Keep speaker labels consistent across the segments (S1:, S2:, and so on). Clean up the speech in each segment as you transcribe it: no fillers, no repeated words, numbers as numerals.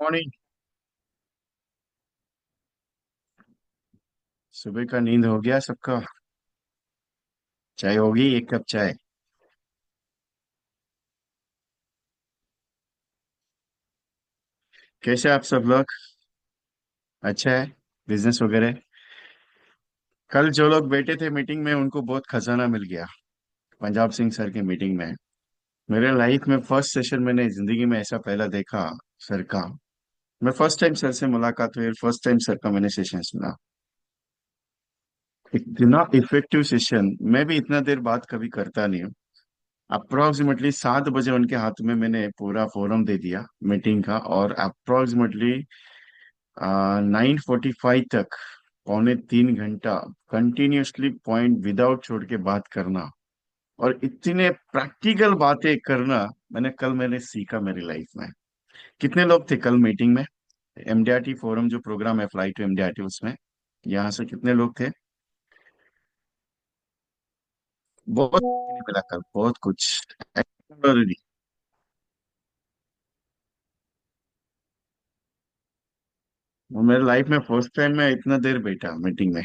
S1: Morning. सुबह का नींद हो गया सबका। चाय होगी, एक कप चाय। कैसे आप सब लोग? अच्छा है। बिजनेस वगैरह। कल जो लोग बैठे थे मीटिंग में उनको बहुत खजाना मिल गया। पंजाब सिंह सर की मीटिंग में। मेरे लाइफ में फर्स्ट सेशन मैंने जिंदगी में ऐसा पहला देखा सर का। मैं फर्स्ट टाइम सर से मुलाकात हुई, फर्स्ट टाइम सर का मैंने सेशन सुना। इतना इफेक्टिव सेशन मैं भी इतना देर बात कभी करता नहीं हूँ। अप्रोक्सीमेटली 7 बजे उनके हाथ में मैंने पूरा फोरम दे दिया मीटिंग का, और अप्रोक्सीमेटली 9:45 तक, पौने 3 घंटा कंटिन्यूअसली पॉइंट विदाउट छोड़ के बात करना और इतने प्रैक्टिकल बातें करना। मैंने सीखा मेरी लाइफ में। कितने लोग थे कल मीटिंग में? एमडीआरटी फोरम जो प्रोग्राम है, फ्लाइट टू एमडीआरटी, उसमें यहाँ से कितने लोग थे? बहुत नहीं मिला कल, बहुत कुछ। वो मेरे लाइफ में फर्स्ट टाइम मैं इतना देर बैठा मीटिंग में।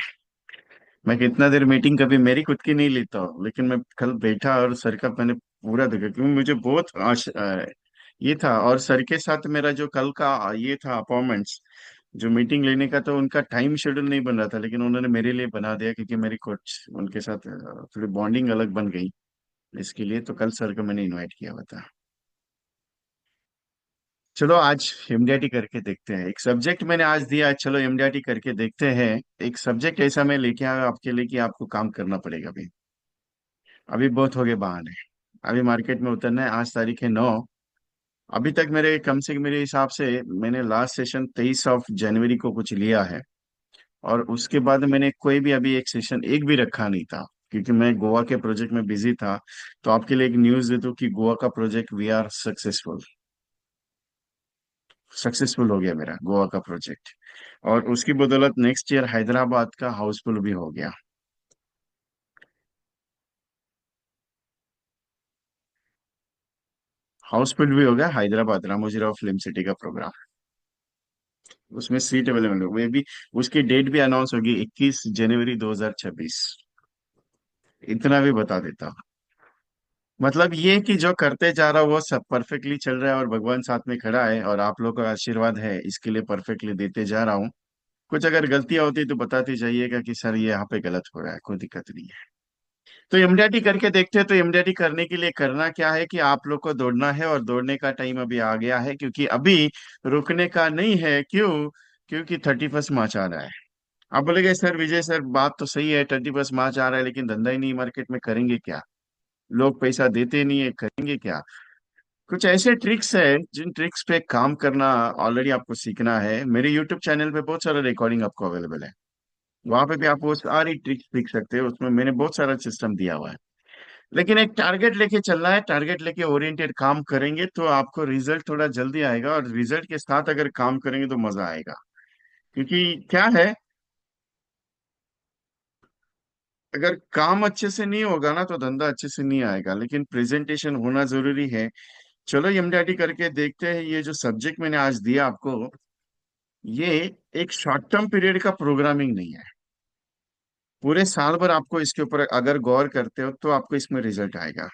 S1: मैं कितना देर मीटिंग कभी मेरी खुद की नहीं लेता हूँ, लेकिन मैं कल बैठा और सर का मैंने पूरा देखा, क्योंकि मुझे बहुत ये था। और सर के साथ मेरा जो कल का ये था अपॉइंटमेंट्स, जो मीटिंग लेने का, तो उनका टाइम शेड्यूल नहीं बन रहा था, लेकिन उन्होंने मेरे लिए बना दिया, क्योंकि मेरी कुछ उनके साथ थोड़ी बॉन्डिंग अलग बन गई। इसके लिए तो कल सर को मैंने इनवाइट किया हुआ था। चलो आज एमडीआईटी करके देखते हैं। एक सब्जेक्ट मैंने आज दिया है, चलो एमडीआईटी करके देखते हैं। एक सब्जेक्ट ऐसा मैं लेके आया आपके लिए कि आपको काम करना पड़ेगा अभी। अभी बहुत हो गए बहाने। अभी मार्केट में उतरना है। आज तारीख है 9। अभी तक मेरे कम से कम मेरे हिसाब से मैंने लास्ट सेशन 23 जनवरी को कुछ लिया है। और उसके बाद मैंने कोई भी अभी एक सेशन एक भी रखा नहीं था, क्योंकि मैं गोवा के प्रोजेक्ट में बिजी था। तो आपके लिए एक न्यूज़ दे दूं कि गोवा का project we are successful. Successful हो गया मेरा गोवा का प्रोजेक्ट। और उसकी बदौलत नेक्स्ट ईयर हैदराबाद का हाउसफुल भी हो गया। हाउसफुल भी हो गया हैदराबाद रामोजीराव फिल्म सिटी का प्रोग्राम। उसमें सीट अवेलेबल है, वे भी। उसकी डेट भी अनाउंस होगी 21 जनवरी 2026। इतना भी बता देता हूँ। मतलब ये कि जो करते जा रहा हूँ वो सब परफेक्टली चल रहा है, और भगवान साथ में खड़ा है, और आप लोगों का आशीर्वाद है, इसके लिए परफेक्टली देते जा रहा हूँ। कुछ अगर गलतियां होती तो बताते जाइएगा कि सर ये यहाँ पे गलत हो रहा है, कोई दिक्कत नहीं है। तो एमडीआरटी करके देखते हैं। तो एमडीआरटी करने के लिए करना क्या है कि आप लोग को दौड़ना है, और दौड़ने का टाइम अभी आ गया है, क्योंकि अभी रुकने का नहीं है। क्यों? क्योंकि 31 मार्च आ रहा है। आप बोलेगे सर विजय सर, बात तो सही है, 31 मार्च आ रहा है, लेकिन धंधा ही नहीं मार्केट में, करेंगे क्या? लोग पैसा देते नहीं है, करेंगे क्या? कुछ ऐसे ट्रिक्स है जिन ट्रिक्स पे काम करना ऑलरेडी आपको सीखना है। मेरे यूट्यूब चैनल पे बहुत सारा रिकॉर्डिंग आपको अवेलेबल है। वहां पे भी आप वो सारी ट्रिक्स सीख सकते हो, उसमें मैंने बहुत सारा सिस्टम दिया हुआ है। लेकिन एक टारगेट लेके चलना है। टारगेट लेके ओरिएंटेड काम करेंगे तो आपको रिजल्ट थोड़ा जल्दी आएगा, और रिजल्ट के साथ अगर काम करेंगे तो मजा आएगा। क्योंकि क्या है, अगर काम अच्छे से नहीं होगा ना तो धंधा अच्छे से नहीं आएगा, लेकिन प्रेजेंटेशन होना जरूरी है। चलो एमडीआरटी करके देखते हैं। ये जो सब्जेक्ट मैंने आज दिया आपको, ये एक शॉर्ट टर्म पीरियड का प्रोग्रामिंग नहीं है। पूरे साल भर आपको इसके ऊपर अगर गौर करते हो तो आपको इसमें रिजल्ट आएगा।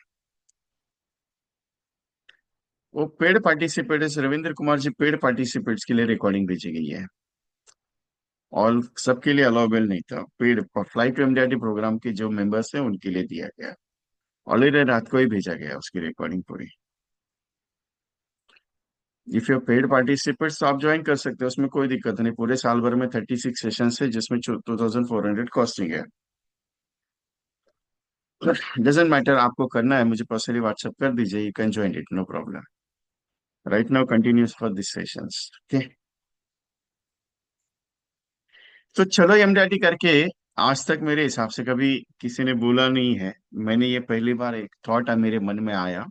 S1: वो paid participates, Ravindra Kumar ji, paid participates के लिए रिकॉर्डिंग भेजी गई है। और सबके लिए अलाउबल नहीं था। Paid flight to MDRT program के जो मेंबर्स हैं उनके लिए दिया गया। ऑलरेडी रात को ही भेजा गया उसकी रिकॉर्डिंग पूरी। इफ यू पेड पार्टिसिपेट्स तो आप ज्वाइन कर सकते हो, उसमें कोई दिक्कत नहीं। पूरे साल भर में 36 सेशन है, जिसमें 2400 कॉस्टिंग है। डजेंट मैटर, आपको करना है मुझे पर्सनली व्हाट्सएप कर दीजिए, you can join it, no problem. Right now continues for this sessions. Okay. तो चलो एमडीआरटी करके। आज तक मेरे हिसाब से कभी किसी ने बोला नहीं है। मैंने ये पहली बार एक थॉट मेरे मन में आया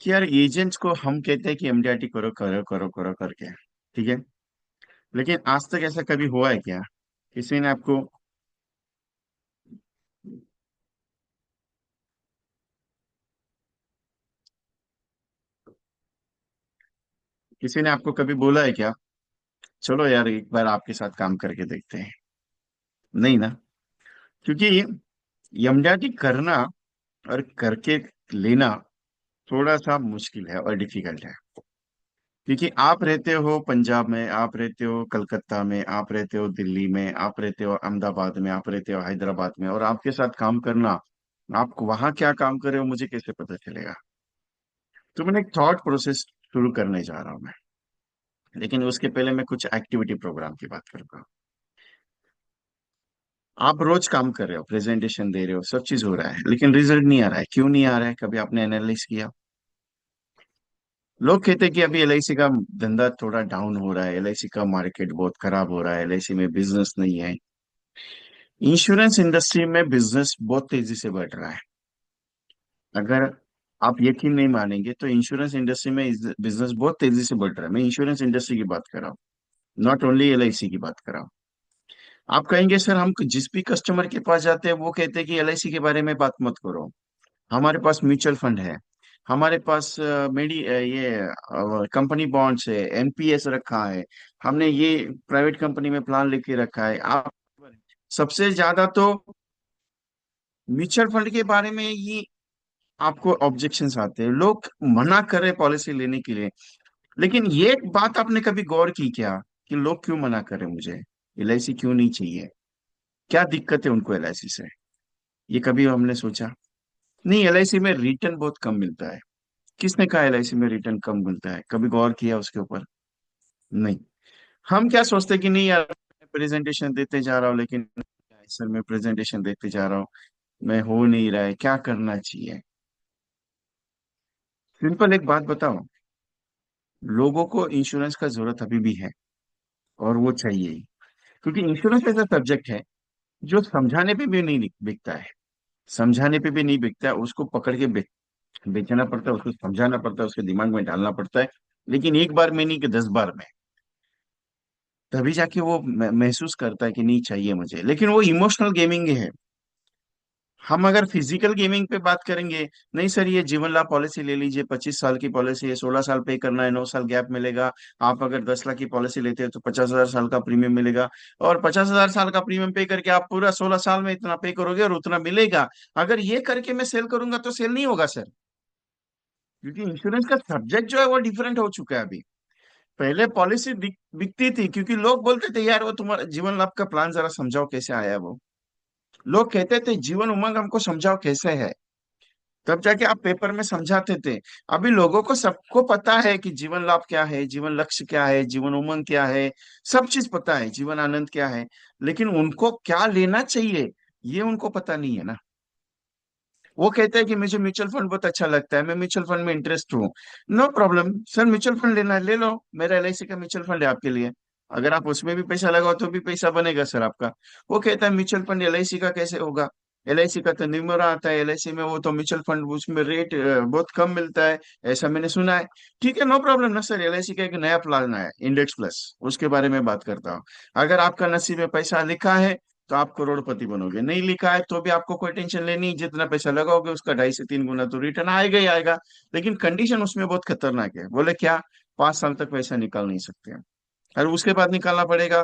S1: कि यार एजेंट्स को हम कहते हैं कि एमडीआरटी करो करो करो करो करके, ठीक है। लेकिन आज तक ऐसा कभी हुआ है क्या? किसी ने आपको? किसी ने आपको कभी बोला है क्या, चलो यार एक बार आपके साथ काम करके देखते हैं? नहीं ना। क्योंकि यमडीआरटी करना और करके लेना थोड़ा सा मुश्किल है और डिफिकल्ट है। क्योंकि आप रहते हो पंजाब में, आप रहते हो कलकत्ता में, आप रहते हो दिल्ली में, आप रहते हो अहमदाबाद में, आप रहते हो हैदराबाद में, और आपके साथ काम करना, आप वहां क्या काम कर रहे हो मुझे कैसे पता चलेगा? तो मैंने एक थॉट प्रोसेस शुरू करने जा रहा हूँ मैं। लेकिन उसके पहले मैं कुछ एक्टिविटी प्रोग्राम की बात करूंगा। आप रोज काम कर रहे हो, प्रेजेंटेशन दे रहे हो, सब चीज हो रहा है, लेकिन रिजल्ट नहीं आ रहा है। क्यों नहीं आ रहा है? कभी आपने एनालिसिस किया? लोग कहते हैं कि अभी एलआईसी का धंधा थोड़ा डाउन हो रहा है, एलआईसी का मार्केट बहुत खराब हो रहा है, एलआईसी में बिजनेस नहीं है। इंश्योरेंस इंडस्ट्री में बिजनेस बहुत तेजी से बढ़ रहा है। अगर आप यकीन नहीं मानेंगे तो इंश्योरेंस इंडस्ट्री में बिजनेस बहुत तेजी से बढ़ रहा है। मैं इंश्योरेंस इंडस्ट्री की बात कर रहा हूँ, नॉट ओनली एलआईसी की बात कर रहा हूँ। आप कहेंगे सर हम जिस भी कस्टमर के पास जाते हैं वो कहते हैं कि एलआईसी के बारे में बात मत करो, हमारे पास म्यूचुअल फंड है, हमारे पास ये कंपनी बॉन्ड्स है, एनपीएस रखा है, हमने ये प्राइवेट कंपनी में प्लान लेके रखा है। आप सबसे ज्यादा तो म्यूचुअल फंड के बारे में ही आपको ऑब्जेक्शंस आते हैं, लोग मना कर रहे पॉलिसी लेने के लिए। लेकिन ये बात आपने कभी गौर की क्या कि लोग क्यों मना कर रहे हैं? मुझे एलआईसी क्यों नहीं चाहिए? क्या दिक्कत है उनको एलआईसी से? ये कभी हमने सोचा? नहीं, एलआईसी में रिटर्न बहुत कम मिलता है। किसने कहा एलआईसी में रिटर्न कम मिलता है? कभी गौर किया उसके ऊपर? नहीं। हम क्या सोचते हैं कि नहीं यार, मैं प्रेजेंटेशन देते जा रहा हूँ, लेकिन सर मैं प्रेजेंटेशन देते जा रहा हूँ, मैं हो नहीं रहा है, क्या करना चाहिए? सिंपल एक बात बताओ, लोगों को इंश्योरेंस का जरूरत अभी भी है, और वो चाहिए ही। क्योंकि इंश्योरेंस ऐसा सब्जेक्ट है जो समझाने पे भी नहीं बिकता है। समझाने पे भी नहीं बिकता है, उसको पकड़ के बेचना पड़ता है, उसको समझाना पड़ता है, उसके दिमाग में डालना पड़ता है। लेकिन एक बार में नहीं कि 10 बार में, तभी जाके वो महसूस करता है कि नहीं चाहिए मुझे। लेकिन वो इमोशनल गेमिंग है। हम अगर फिजिकल गेमिंग पे बात करेंगे, नहीं सर ये जीवन लाभ पॉलिसी ले लीजिए, 25 साल की पॉलिसी है, 16 साल पे करना है, 9 साल गैप मिलेगा। आप अगर 10 लाख की पॉलिसी लेते हैं तो 50,000 साल का प्रीमियम मिलेगा, और 50,000 साल का प्रीमियम पे करके आप पूरा 16 साल में इतना पे करोगे और उतना मिलेगा। अगर ये करके मैं सेल करूंगा तो सेल नहीं होगा सर। क्योंकि इंश्योरेंस का सब्जेक्ट जो है वो डिफरेंट हो चुका है अभी। पहले पॉलिसी बिकती थी क्योंकि लोग बोलते थे यार वो तुम्हारा जीवन लाभ का प्लान जरा समझाओ कैसे आया है वो। लोग कहते थे जीवन उमंग हमको समझाओ कैसे है, तब जाके आप पेपर में समझाते थे। अभी लोगों को सबको पता है कि जीवन लाभ क्या है, जीवन लक्ष्य क्या है, जीवन उमंग क्या है, सब चीज पता है, जीवन आनंद क्या है। लेकिन उनको क्या लेना चाहिए ये उनको पता नहीं है ना। वो कहते हैं कि मुझे म्यूचुअल फंड बहुत अच्छा लगता है, मैं म्यूचुअल फंड में इंटरेस्ट हूँ। No problem sir, mutual fund लेना है ले लो, मेरा एलआईसी का म्यूचुअल फंड है आपके लिए। अगर आप उसमें भी पैसा लगाओ तो भी पैसा बनेगा सर आपका। वो कहता है म्यूचुअल फंड एलआईसी का कैसे होगा? एलआईसी का तो निमोरा आता है, एलआईसी में वो तो म्यूचुअल फंड उसमें रेट बहुत कम मिलता है, ऐसा मैंने सुना है। ठीक है, नो प्रॉब्लम ना सर, एलआईसी का एक नया प्लान है इंडेक्स प्लस, उसके बारे में बात करता हूँ। अगर आपका नसीब में पैसा लिखा है तो आप करोड़पति बनोगे, नहीं लिखा है तो भी आपको कोई टेंशन लेनी नहीं, जितना पैसा लगाओगे उसका 2.5 से 3 गुना तो रिटर्न आएगा ही आएगा। लेकिन कंडीशन उसमें बहुत खतरनाक है। बोले क्या? 5 साल तक पैसा निकाल नहीं सकते हैं, और उसके बाद निकालना पड़ेगा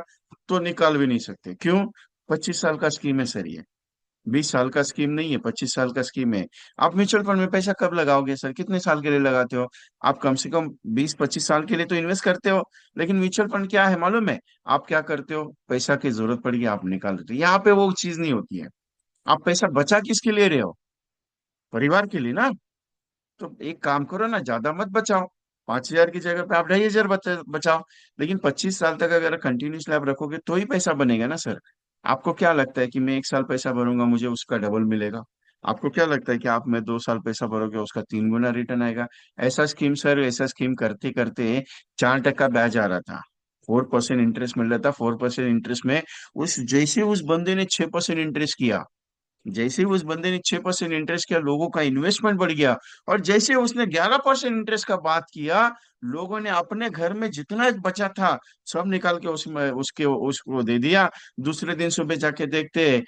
S1: तो निकाल भी नहीं सकते। क्यों? 25 साल का स्कीम है सर ये, 20 साल का स्कीम नहीं है, 25 साल का स्कीम है। आप म्यूचुअल फंड में पैसा कब लगाओगे सर? कितने साल के लिए लगाते हो? आप कम से कम 20-25 साल के लिए तो इन्वेस्ट करते हो। लेकिन म्यूचुअल फंड क्या है मालूम है? आप क्या करते हो, पैसा की जरूरत पड़ेगी आप निकाल देते हो। यहाँ पे वो चीज नहीं होती है। आप पैसा बचा किसके लिए रहे हो? परिवार के लिए ना। तो एक काम करो ना, ज्यादा मत बचाओ, 5,000 की जगह पे आप 2,500 बचाओ। लेकिन 25 साल तक अगर कंटिन्यूसली आप रखोगे तो ही पैसा बनेगा ना सर। आपको क्या लगता है कि मैं 1 साल पैसा भरूंगा मुझे उसका डबल मिलेगा? आपको क्या लगता है कि आप मैं 2 साल पैसा भरोगे उसका 3 गुना रिटर्न आएगा? ऐसा स्कीम सर, ऐसा स्कीम करते करते 4% ब्याज आ रहा था, 4% इंटरेस्ट मिल रहा था। 4% इंटरेस्ट में उस जैसे उस बंदे ने 6% इंटरेस्ट किया, जैसे ही उस बंदे ने 6% इंटरेस्ट किया, लोगों का इन्वेस्टमेंट बढ़ गया। और जैसे ही उसने 11% इंटरेस्ट का बात किया, लोगों ने अपने घर में जितना बचा था सब निकाल के उसमें उसके उसको दे दिया। दूसरे दिन सुबह जाके देखते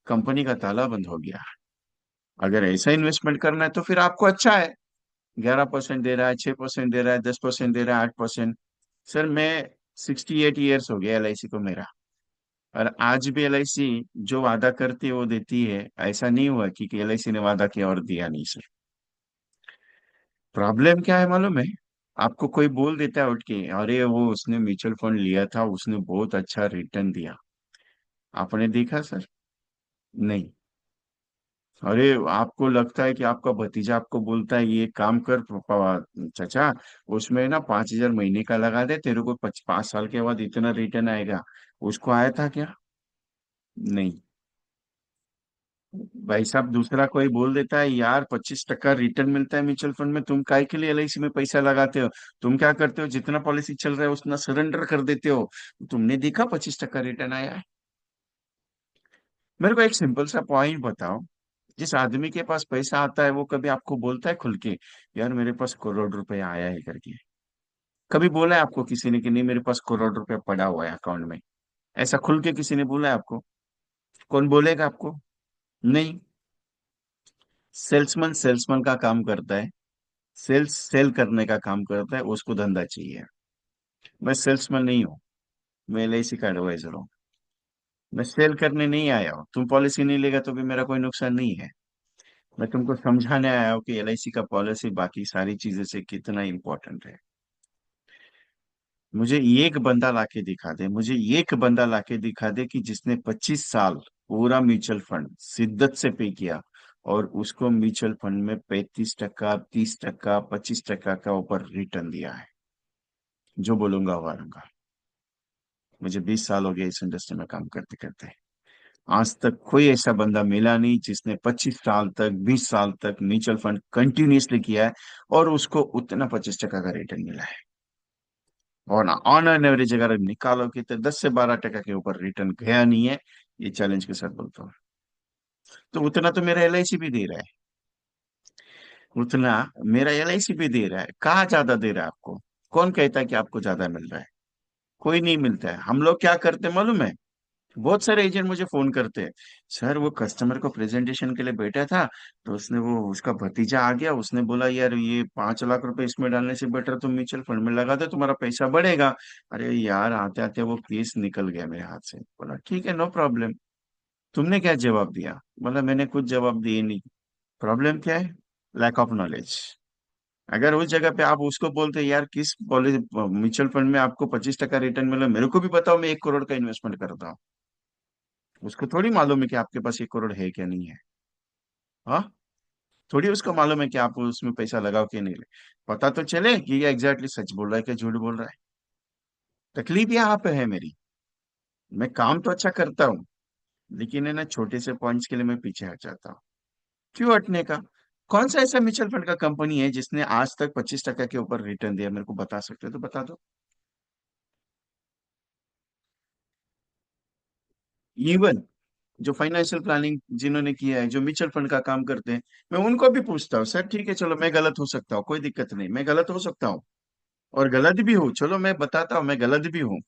S1: कंपनी का ताला बंद हो गया। अगर ऐसा इन्वेस्टमेंट करना है तो फिर आपको अच्छा है, 11% दे रहा है, 6% दे रहा है, 10% दे रहा है, 8%। सर मैं 68 ईयर्स हो गया एल आई सी को मेरा, और आज भी एल आई सी जो वादा करती है वो देती है। ऐसा नहीं हुआ कि एल आई सी ने वादा किया और दिया नहीं सर। प्रॉब्लम क्या है मालूम है? आपको कोई बोल देता है उठ के, अरे वो उसने म्यूचुअल फंड लिया था, उसने बहुत अच्छा रिटर्न दिया। आपने देखा सर? नहीं। अरे आपको लगता है कि आपका भतीजा आपको बोलता है ये काम कर चाचा, उसमें ना 5,000 महीने का लगा दे, तेरे को 5 साल के बाद इतना रिटर्न आएगा। उसको आया था क्या? नहीं। भाई साहब दूसरा कोई बोल देता है यार 25% रिटर्न मिलता है म्यूचुअल फंड में, तुम काय के लिए एल आई सी में पैसा लगाते हो? तुम क्या करते हो, जितना पॉलिसी चल रहा है उतना सरेंडर कर देते हो। तुमने देखा 25% रिटर्न आया है? मेरे को एक सिंपल सा पॉइंट बताओ। जिस आदमी के पास पैसा आता है वो कभी आपको बोलता है खुल के, यार मेरे पास करोड़ रुपया आया है करके? कभी बोला है आपको किसी ने कि नहीं मेरे पास करोड़ रुपया पड़ा हुआ है अकाउंट में? ऐसा खुल के किसी ने बोला है आपको? कौन बोलेगा आपको? नहीं। सेल्समैन सेल्समैन का काम करता है, सेल्स सेल करने का काम करता है, उसको धंधा चाहिए। मैं सेल्समैन नहीं हूँ, मैं एल आई सी का एडवाइजर हूँ। मैं सेल करने नहीं आया हूँ। तुम पॉलिसी नहीं लेगा तो भी मेरा कोई नुकसान नहीं है। मैं तुमको समझाने आया हूँ कि एल आई सी का पॉलिसी बाकी सारी चीजों से कितना इंपॉर्टेंट है। मुझे एक बंदा लाके दिखा दे, मुझे एक बंदा लाके दिखा दे कि जिसने 25 साल पूरा म्यूचुअल फंड शिद्दत से पे किया और उसको म्यूचुअल फंड में 35%, 30%, 25% का ऊपर रिटर्न दिया है। जो बोलूंगा वो हारूंगा। मुझे 20 साल हो गया इस इंडस्ट्री में काम करते करते। आज तक कोई ऐसा बंदा मिला नहीं जिसने 25 साल तक, 20 साल तक म्यूचुअल फंड कंटिन्यूअसली किया है और उसको उतना 25% का रिटर्न मिला है। और ना ऑन एन एवरेज अगर निकालोगे तो 10 से 12% के ऊपर रिटर्न गया नहीं है। ये चैलेंज के साथ बोलता हूँ। तो उतना तो मेरा एल आई सी भी दे रहा है। उतना मेरा एल आई सी भी दे रहा है। कहाँ ज्यादा दे रहा है आपको? कौन कहता है कि आपको ज्यादा मिल रहा है? कोई नहीं मिलता है। हम लोग क्या करते हैं मालूम है? बहुत सारे एजेंट मुझे फोन करते हैं, सर वो कस्टमर को प्रेजेंटेशन के लिए बैठा था, तो उसने वो उसका भतीजा आ गया, उसने बोला यार ये 5 लाख रुपए इसमें डालने से बेटर तुम म्यूचुअल फंड में लगा दो, तुम्हारा पैसा बढ़ेगा। अरे यार आते आते वो केस निकल गया मेरे हाथ से। बोला ठीक है नो प्रॉब्लम। तुमने क्या जवाब दिया? बोला मैंने कुछ जवाब दिए नहीं। प्रॉब्लम क्या है? Lack of knowledge. अगर उस जगह पे आप उसको बोलते यार किस पॉलिसी म्यूचुअल फंड में आपको 25% रिटर्न मिला, मेरे को भी बताओ, मैं 1 करोड़ का इन्वेस्टमेंट करता हूँ। उसको थोड़ी मालूम है कि आपके पास 1 करोड़ है क्या नहीं है। हाँ। थोड़ी उसको मालूम है कि आप उसमें पैसा लगाओ कि नहीं ले। पता तो चले कि ये एग्जैक्टली सच बोल रहा है कि झूठ बोल रहा है। तकलीफ यहाँ पे है मेरी। मैं काम तो अच्छा करता हूँ, लेकिन है ना छोटे से पॉइंट्स के लिए मैं पीछे हट जाता हूँ। क्यों हटने का? कौन सा ऐसा म्यूचुअल फंड का कंपनी है जिसने आज तक 25% के ऊपर रिटर्न दिया? मेरे को बता सकते हो तो बता दो। इवन जो फाइनेंशियल प्लानिंग जिन्होंने किया है, जो म्यूचुअल फंड का काम करते हैं, मैं उनको भी पूछता हूँ सर ठीक है चलो मैं गलत हो सकता हूँ, कोई दिक्कत नहीं, मैं गलत हो सकता हूँ और गलत भी हूँ, चलो मैं बताता हूँ मैं गलत भी हूँ।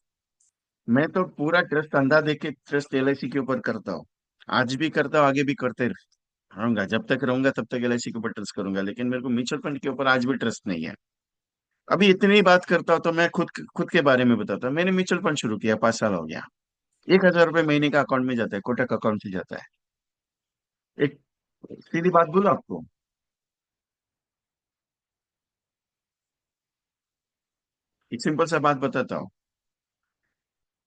S1: मैं तो पूरा ट्रस्ट अंधा दे के ट्रस्ट एल आई सी के ऊपर करता हूँ। आज भी करता हूँ, आगे भी करते रहूंगा, जब तक रहूंगा तब तक एल आई सी के ऊपर ट्रस्ट करूंगा, लेकिन मेरे को म्यूचुअल फंड के ऊपर आज भी ट्रस्ट नहीं है। अभी इतनी ही बात करता हूँ तो मैं खुद के बारे में बताता हूँ। मैंने म्यूचुअल फंड शुरू किया, 5 साल हो गया। 1,000 रुपये महीने का अकाउंट में जाता है, कोटक अकाउंट से जाता है। एक सीधी बात बोलो आपको। एक सिंपल सा बात बताता हूँ।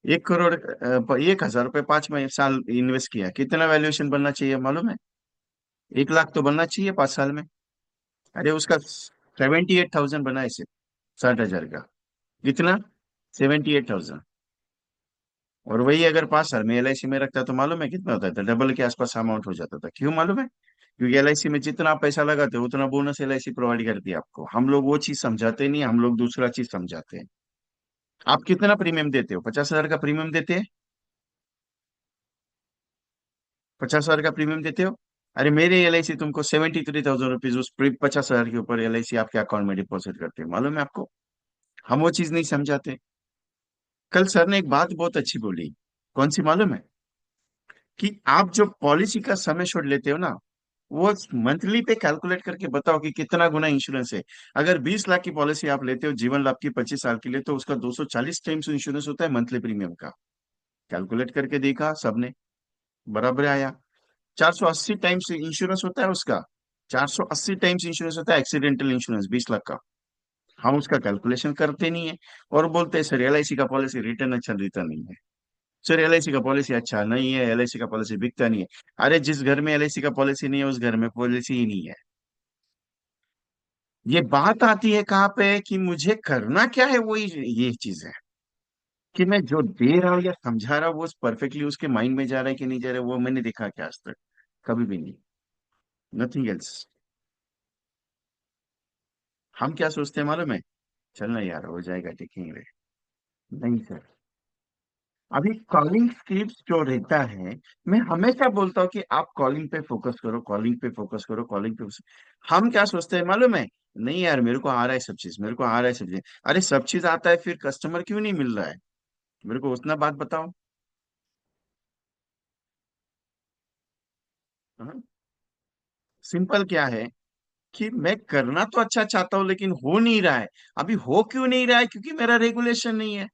S1: 1 करोड़ 1,000 रुपये 5 साल इन्वेस्ट किया, कितना वैल्यूएशन बनना चाहिए मालूम है? 1 लाख तो बनना चाहिए 5 साल में। अरे उसका 78,000 बना इसे, 60,000 का। कितना? 78,000। और वही अगर 5 साल में एल आई सी में रखता तो मालूम है कितना होता था? डबल के आसपास अमाउंट हो जाता था। क्यों मालूम है? क्योंकि एल आई सी में जितना आप पैसा लगाते हो उतना bonus LIC provide करती है आपको। हम लोग वो चीज समझाते नहीं, हम लोग दूसरा चीज समझाते हैं। आप कितना प्रीमियम देते हो? 50,000 का प्रीमियम देते हैं? 50,000 का प्रीमियम देते हो? अरे मेरे एल आई सी तुमको 73,000 रुपीज उस 50,000 के ऊपर एल आई सी आपके अकाउंट में डिपॉजिट करते हैं, मालूम है आपको? हम वो चीज नहीं समझाते। कल सर ने एक बात बहुत अच्छी बोली। कौन सी मालूम है? कि आप जो पॉलिसी का समय छोड़ लेते हो ना, वो मंथली पे कैलकुलेट करके बताओ कि कितना गुना इंश्योरेंस है। अगर 20 लाख की पॉलिसी आप लेते हो जीवन लाभ की 25 साल के लिए, तो उसका 240 टाइम्स इंश्योरेंस होता है मंथली प्रीमियम का। कैलकुलेट करके देखा सबने, बराबर आया। 480 टाइम्स इंश्योरेंस होता है उसका। 480 टाइम्स इंश्योरेंस होता है एक्सीडेंटल इंश्योरेंस 20 लाख का। हम उसका कैलकुलेशन करते नहीं है, और बोलते हैं सर एलआईसी का पॉलिसी रिटर्न अच्छा देता नहीं है। सर एलआईसी का पॉलिसी अच्छा नहीं है, एलआईसी का पॉलिसी बिकता नहीं है। अरे जिस घर में एलआईसी का पॉलिसी नहीं है उस घर में पॉलिसी ही नहीं है। ये बात आती है कहाँ पे कि मुझे करना क्या है, वही ये चीज है कि मैं जो दे रहा हूँ या समझा रहा हूँ वो परफेक्टली उसके माइंड में जा रहा है कि नहीं जा रहा है, वो मैंने देखा क्या आज तक? कभी भी नहीं। Nothing else. हम क्या सोचते हैं मालूम है? चलना यार हो जाएगा, टिकेंगे। नहीं सर। अभी कॉलिंग स्क्रिप्ट जो रहता है, मैं हमेशा बोलता हूँ कि आप कॉलिंग पे फोकस करो, कॉलिंग पे फोकस करो, कॉलिंग पे हम क्या सोचते हैं मालूम है? नहीं यार मेरे को आ रहा है सब चीज, मेरे को आ रहा है सब चीज। अरे सब चीज आता है फिर कस्टमर क्यों नहीं मिल रहा है? मेरे को उतना बात बताओ। सिंपल क्या है कि मैं करना तो अच्छा चाहता हूँ लेकिन हो नहीं रहा है। अभी हो क्यों नहीं रहा है? क्योंकि मेरा रेगुलेशन नहीं है।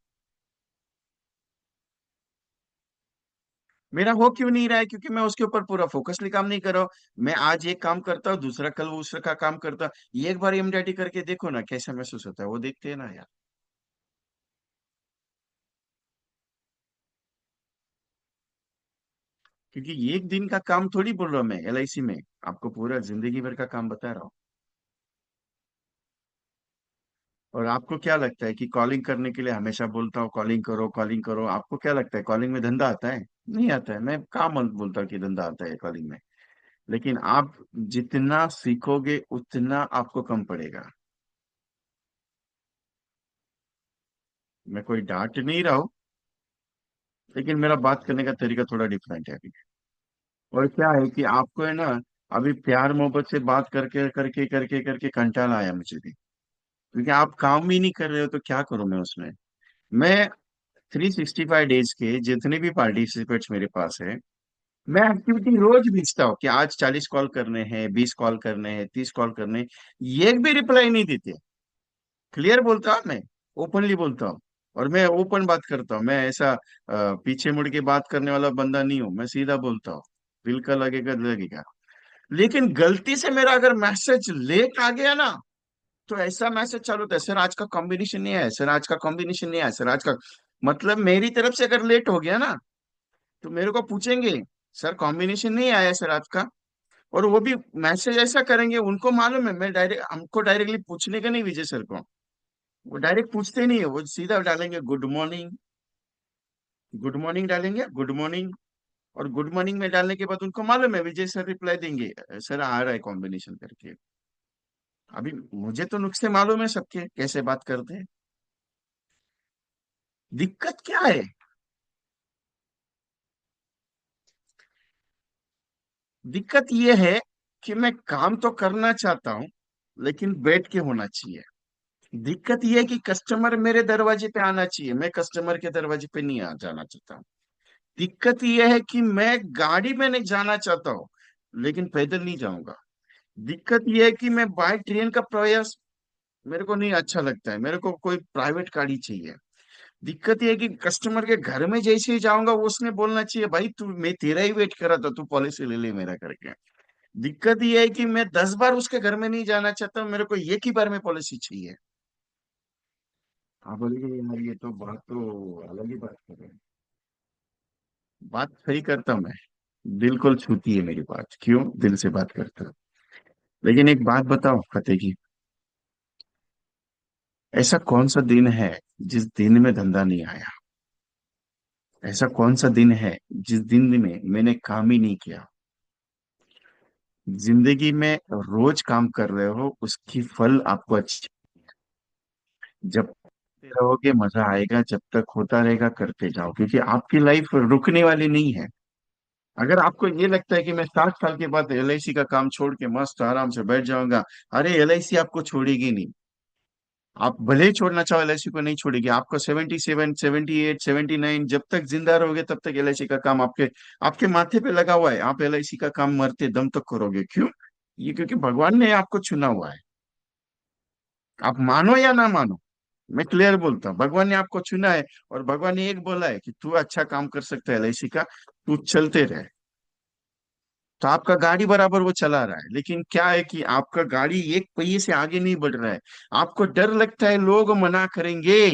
S1: मेरा हो क्यों नहीं रहा है? क्योंकि मैं उसके ऊपर पूरा फोकसली काम नहीं कर रहा हूँ। मैं आज एक काम करता हूँ, दूसरा कल दूसरा का काम करता हूँ। ये एक बार एमडीआईटी करके देखो ना कैसा महसूस होता है, वो देखते हैं ना यार। क्योंकि ये एक दिन का काम थोड़ी बोल रहा हूँ मैं एलआईसी में, आपको पूरा जिंदगी भर का काम बता रहा हूँ। और आपको क्या लगता है कि कॉलिंग करने के लिए हमेशा बोलता हूँ कॉलिंग करो कॉलिंग करो? आपको क्या लगता है कॉलिंग में धंधा आता है? नहीं आता है। मैं काम बोलता हूँ कि धंधा आता है कॉलिंग में। लेकिन आप जितना सीखोगे उतना आपको कम पड़ेगा। मैं कोई डांट नहीं रहा हूँ, लेकिन मेरा बात करने का तरीका थोड़ा डिफरेंट है अभी। और क्या है कि आपको है ना, अभी प्यार मोहब्बत से बात करके करके करके करके कंटाला आया मुझे भी। क्योंकि आप काम ही नहीं कर रहे हो तो क्या करूं मैं उसमें? मैं 365 डेज के जितने भी पार्टिसिपेट्स मेरे पास है, मैं एक्टिविटी रोज भेजता हूँ कि आज 40 कॉल करने हैं, 20 कॉल करने हैं, 30 कॉल करने हैं। ये भी रिप्लाई नहीं देते। क्लियर बोलता हूँ मैं, ओपनली बोलता हूँ। और मैं ओपन बात करता हूँ, मैं ऐसा पीछे मुड़ के बात करने वाला बंदा नहीं हूँ, मैं सीधा बोलता हूँ। दिल का लगेगा लगेगा। लेकिन गलती से मेरा अगर मैसेज लेट आ गया ना, तो ऐसा मैसेज चालू होता है, सर आज का कॉम्बिनेशन नहीं आया, सर आज का कॉम्बिनेशन नहीं आया, सर आज का। मतलब मेरी तरफ से अगर लेट हो गया ना, तो मेरे को पूछेंगे सर कॉम्बिनेशन नहीं आया सर आज का। और वो भी मैसेज ऐसा करेंगे, उनको मालूम है मैं डायरेक्ट, हमको डायरेक्टली पूछने का नहीं विजय सर को। वो डायरेक्ट पूछते नहीं है, वो सीधा डालेंगे गुड मॉर्निंग। गुड मॉर्निंग डालेंगे, गुड मॉर्निंग। और गुड मॉर्निंग में डालने के बाद उनको मालूम है विजय सर रिप्लाई देंगे, सर आ रहा है कॉम्बिनेशन करके। अभी मुझे तो नुस्खे मालूम है सबके कैसे बात करते हैं। दिक्कत क्या है? दिक्कत ये है कि मैं काम तो करना चाहता हूँ, लेकिन बैठ के होना चाहिए। दिक्कत ये है कि कस्टमर मेरे दरवाजे पे आना चाहिए, मैं कस्टमर के दरवाजे पे नहीं जाना चाहता हूँ। दिक्कत ये है कि मैं गाड़ी में नहीं जाना चाहता हूँ, लेकिन पैदल नहीं जाऊंगा। दिक्कत ये है कि मैं बाय ट्रेन का प्रयास मेरे को नहीं अच्छा लगता है, मेरे को कोई प्राइवेट गाड़ी चाहिए। दिक्कत ये है कि कस्टमर के घर में जैसे ही जाऊंगा वो उसने बोलना चाहिए भाई तू, मैं तेरा ही वेट कर रहा था, तू पॉलिसी ले ले मेरा करके। दिक्कत ये है कि मैं 10 बार उसके घर में नहीं जाना चाहता हूँ, मेरे को एक ही बार में पॉलिसी चाहिए। हाँ बोलिए यार, ये तो बात तो अलग ही बात कर रहे हैं। बात सही करता हूँ मैं, दिल को छूती है मेरी बात, क्यों दिल से बात करता हूँ। लेकिन एक बात बताओ फतेह की, ऐसा कौन सा दिन है जिस दिन में धंधा नहीं आया? ऐसा कौन सा दिन है जिस दिन में मैंने काम ही नहीं किया? जिंदगी में रोज काम कर रहे हो उसकी फल आपको अच्छी, जब करते रहोगे मजा आएगा, जब तक होता रहेगा करते जाओ, क्योंकि आपकी लाइफ रुकने वाली नहीं है। अगर आपको ये लगता है कि मैं 60 साल के बाद एलआईसी का काम छोड़ के मस्त आराम से बैठ जाऊंगा, अरे एलआईसी आपको छोड़ेगी नहीं। आप भले ही छोड़ना चाहो एलआईसी को नहीं छोड़ेगी। आपको 77, 78, 79 जब तक जिंदा रहोगे तब तक एलआईसी का काम आपके आपके माथे पे लगा हुआ है। आप एलआईसी का काम मरते दम तक करोगे। क्यों? ये क्योंकि भगवान ने आपको चुना हुआ है। आप मानो या ना मानो, मैं क्लियर बोलता हूँ, भगवान ने आपको चुना है। और भगवान ने एक बोला है कि तू अच्छा काम कर सकता है एलआईसी का, तू चलते रहे। तो आपका गाड़ी बराबर वो चला रहा है, लेकिन क्या है कि आपका गाड़ी एक पहिए से आगे नहीं बढ़ रहा है। आपको डर लगता है लोग मना करेंगे।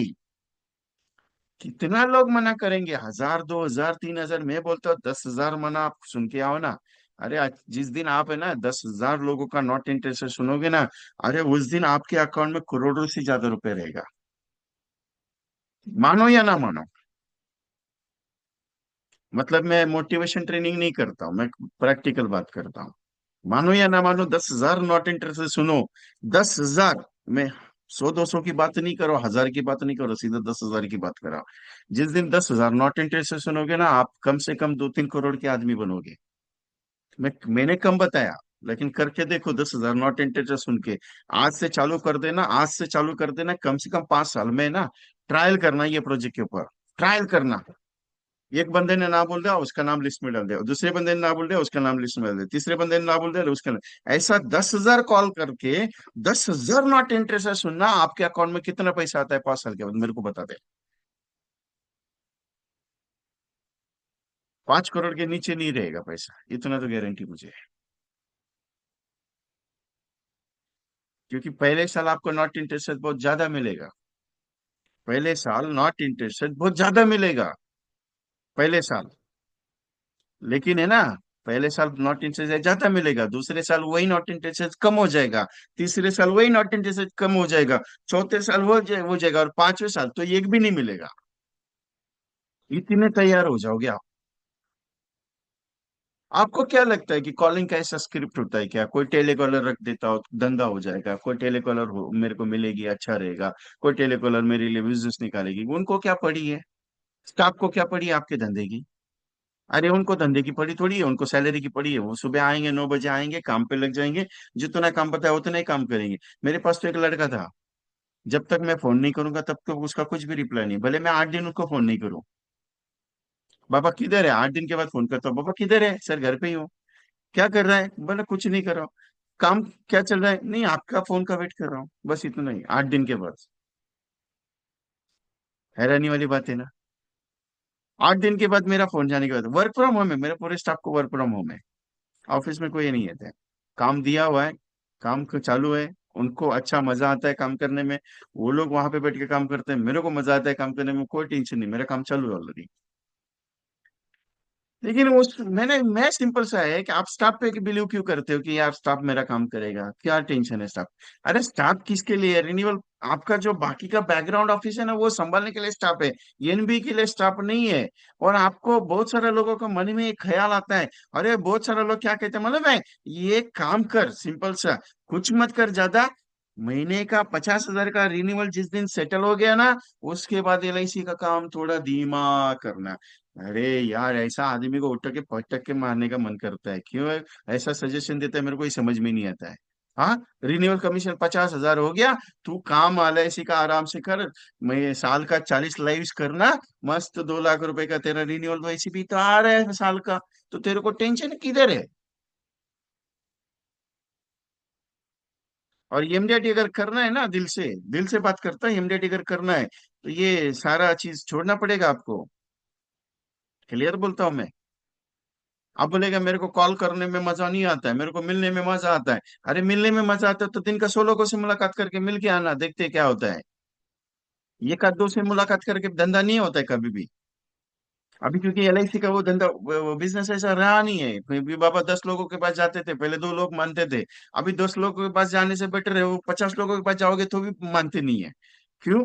S1: कितना लोग मना करेंगे? 1000, 2000, 3000? मैं बोलता हूँ 10,000 मना आप सुन के आओ ना। अरे जिस दिन आप है ना 10,000 लोगों का नॉट इंटरेस्टेड सुनोगे ना, अरे उस दिन आपके अकाउंट में करोड़ों से ज्यादा रुपए रहेगा। मानो या ना मानो। मतलब मैं मोटिवेशन ट्रेनिंग नहीं करता हूँ, मैं प्रैक्टिकल बात करता हूँ। मानो या ना मानो, 10,000 नॉट इंटरेस्टेड सुनो। 10,000 में 100, 200 की बात नहीं करो, 1000 की बात नहीं करो, सीधा 10,000 की बात करो। जिस दिन 10,000 नॉट इंटरेस्टेड सुनोगे ना, आप कम से कम 2-3 करोड़ के आदमी बनोगे। मैंने कम बताया, लेकिन करके देखो। 10,000 नॉट इंटरेस्टेड सुन के आज से चालू कर देना, आज से चालू कर देना, कम से कम 5 साल में ना ट्रायल करना ये प्रोजेक्ट के ऊपर। ट्रायल करना। एक बंदे ने ना बोल दिया, उसका नाम लिस्ट में डाल दिया। दूसरे बंदे ने ना बोल दिया, उसका नाम लिस्ट में डाल दिया। तीसरे बंदे ने ना बोल दिया, उसका ऐसा 10,000 कॉल करके 10,000 नॉट इंटरेस्ट है सुनना। आपके अकाउंट में कितना पैसा आता है 5 साल के बाद, मेरे को बता दे। 5 करोड़ के नीचे नहीं रहेगा पैसा, इतना तो गारंटी मुझे है। क्योंकि पहले साल आपको नॉट इंटरेस्ट बहुत ज्यादा मिलेगा। पहले साल नॉट इंटरेस्ट बहुत ज्यादा मिलेगा। पहले साल। लेकिन है ना, पहले साल नॉट इंटरेस्ट ज्यादा मिलेगा, दूसरे साल वही नॉट इंटरेस्ट कम हो जाएगा, तीसरे साल वही नॉट इंटरेस्ट कम हो जाएगा, चौथे साल हो जाएगा, और पांचवें साल तो एक भी नहीं मिलेगा। इतने तैयार हो जाओगे आप। आपको क्या लगता है कि कॉलिंग का ऐसा स्क्रिप्ट होता है क्या? कोई टेलीकॉलर रख देता हो तो धंधा हो जाएगा, कोई टेलीकॉलर हो मेरे को मिलेगी अच्छा रहेगा, कोई टेलीकॉलर मेरे लिए बिजनेस निकालेगी? उनको क्या पड़ी है? स्टाफ को क्या पड़ी है आपके धंधे की? अरे उनको धंधे की पड़ी थोड़ी है, उनको सैलरी की पड़ी है। वो सुबह आएंगे, 9 बजे आएंगे, काम पे लग जाएंगे, जितना काम पता है उतना ही काम करेंगे। मेरे पास तो एक लड़का था, जब तक मैं फोन नहीं करूंगा तब तक उसका कुछ भी रिप्लाई नहीं, भले मैं 8 दिन उसको फोन नहीं करूं। बाबा किधर है? 8 दिन के बाद फोन करता हूँ, बाबा किधर है? सर घर पे ही हूँ। क्या कर रहा है? बोला कुछ नहीं कर रहा हूँ। काम क्या चल रहा है? नहीं, आपका फोन का वेट कर रहा हूँ, बस इतना ही 8 दिन के बाद। हैरानी वाली बात है ना। 8 दिन के बाद मेरा फोन जाने के बाद वर्क फ्रॉम होम है, मेरे पूरे स्टाफ को वर्क फ्रॉम होम है। ऑफिस में कोई नहीं है। काम दिया हुआ है, चालू है। उनको अच्छा मजा आता है काम करने में। वो लोग वहां पे बैठ के काम करते हैं, मेरे को मजा आता है काम करने में, कोई टेंशन नहीं, मेरा काम चालू है ऑलरेडी। लेकिन उस मैं सिंपल सा है कि आप स्टाफ पे बिलीव क्यों करते हो कि यार स्टाफ मेरा काम करेगा? क्या टेंशन है स्टाफ? अरे स्टाफ किसके लिए है? रिन्यूअल। आपका जो बाकी का बैकग्राउंड ऑफिस है ना, वो संभालने के लिए स्टाफ है। एनबी के लिए स्टाफ नहीं है। और आपको बहुत सारे लोगों को मन में एक ख्याल आता है। अरे बहुत सारे लोग क्या कहते हैं मालूम है? ये काम कर, सिंपल सा, कुछ मत कर ज्यादा। महीने का 50,000 का रिन्यूअल जिस दिन सेटल हो गया ना, उसके बाद एलआईसी का काम थोड़ा धीमा करना। अरे यार, ऐसा आदमी को उठ के पटक के मारने का मन करता है। क्यों ऐसा सजेशन देता है, मेरे को ही समझ में नहीं आता है। हाँ, रिन्यूअल कमीशन 50,000 हो गया, तू काम एलआईसी का आराम से कर। मैं साल का 40 लाइव्स करना, मस्त 2 लाख रुपए का तेरा रिन्यूअल वैसे भी तो आ रहा है साल का। तो तेरे को टेंशन किधर है? और एमडीआरटी अगर करना है ना, दिल से बात करता है, एमडीआरटी अगर करना है तो ये सारा चीज छोड़ना पड़ेगा आपको। क्लियर बोलता हूँ मैं। आप बोलेगा मेरे को कॉल करने में मजा नहीं आता है, मेरे को मिलने में मजा आता है। अरे मिलने में मजा आता है तो दिन का 16 लोगों से मुलाकात करके मिल के आना, देखते क्या होता है। ये का दो से मुलाकात करके धंधा नहीं होता है कभी भी। अभी क्योंकि एलआईसी का वो धंधा, बिजनेस ऐसा रहा नहीं है। भी बाबा 10 लोगों के पास जाते थे, पहले 2 लोग मानते थे। अभी 10 लोगों के पास जाने से बेटर है वो 50 लोगों के पास जाओगे तो भी मानते नहीं है। क्यों?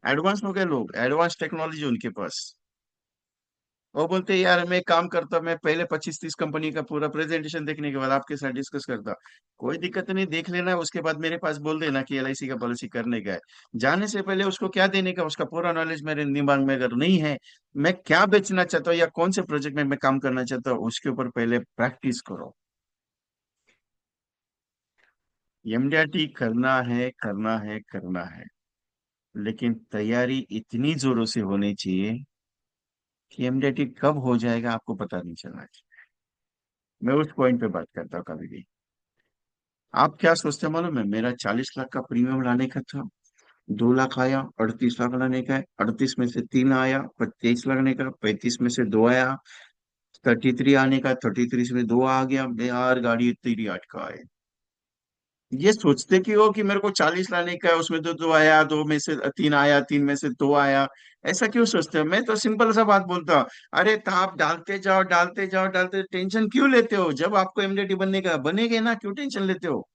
S1: एडवांस हो गए लोग, एडवांस टेक्नोलॉजी उनके पास। वो बोलते हैं यार मैं एक काम करता, मैं पहले 25-30 कंपनी का पूरा प्रेजेंटेशन देखने के बाद आपके साथ डिस्कस करता। कोई दिक्कत नहीं, देख लेना, उसके बाद मेरे पास बोल देना कि एलआईसी का पॉलिसी करने का है। जाने से पहले उसको क्या देने का, उसका पूरा नॉलेज मेरे दिमाग में अगर नहीं है, मैं क्या बेचना चाहता हूँ या कौन से प्रोजेक्ट में मैं काम करना चाहता हूँ, उसके ऊपर पहले प्रैक्टिस करो। एमडीआरटी करना है, करना है, करना है। लेकिन तैयारी इतनी जोरों से होनी चाहिए कि एमडीटी कब हो जाएगा आपको पता नहीं चलना चाहिए। मैं उस पॉइंट पे बात करता हूँ कभी भी। आप क्या सोचते हैं मालूम है, मेरा 40 लाख का प्रीमियम लाने का था, 2 लाख आया, 38 लाख लाने का है, 38 में से 3 आया, 23 लाने का, 35 में से 2 आया, 33 आने का, 33 में 2 आ गया, यार गाड़ी इतनी अटका है। ये सोचते कि हो कि मेरे को 40 लाने का है, उसमें तो 2 आया, 2 में से 3 आया, 3 में से 2 आया। ऐसा क्यों सोचते हो? मैं तो सिंपल सा बात बोलता हूँ, अरे तो आप डालते जाओ डालते जाओ डालते, टेंशन क्यों लेते हो? जब आपको एमडीटी बनने का बनेगे ना, क्यों टेंशन लेते हो?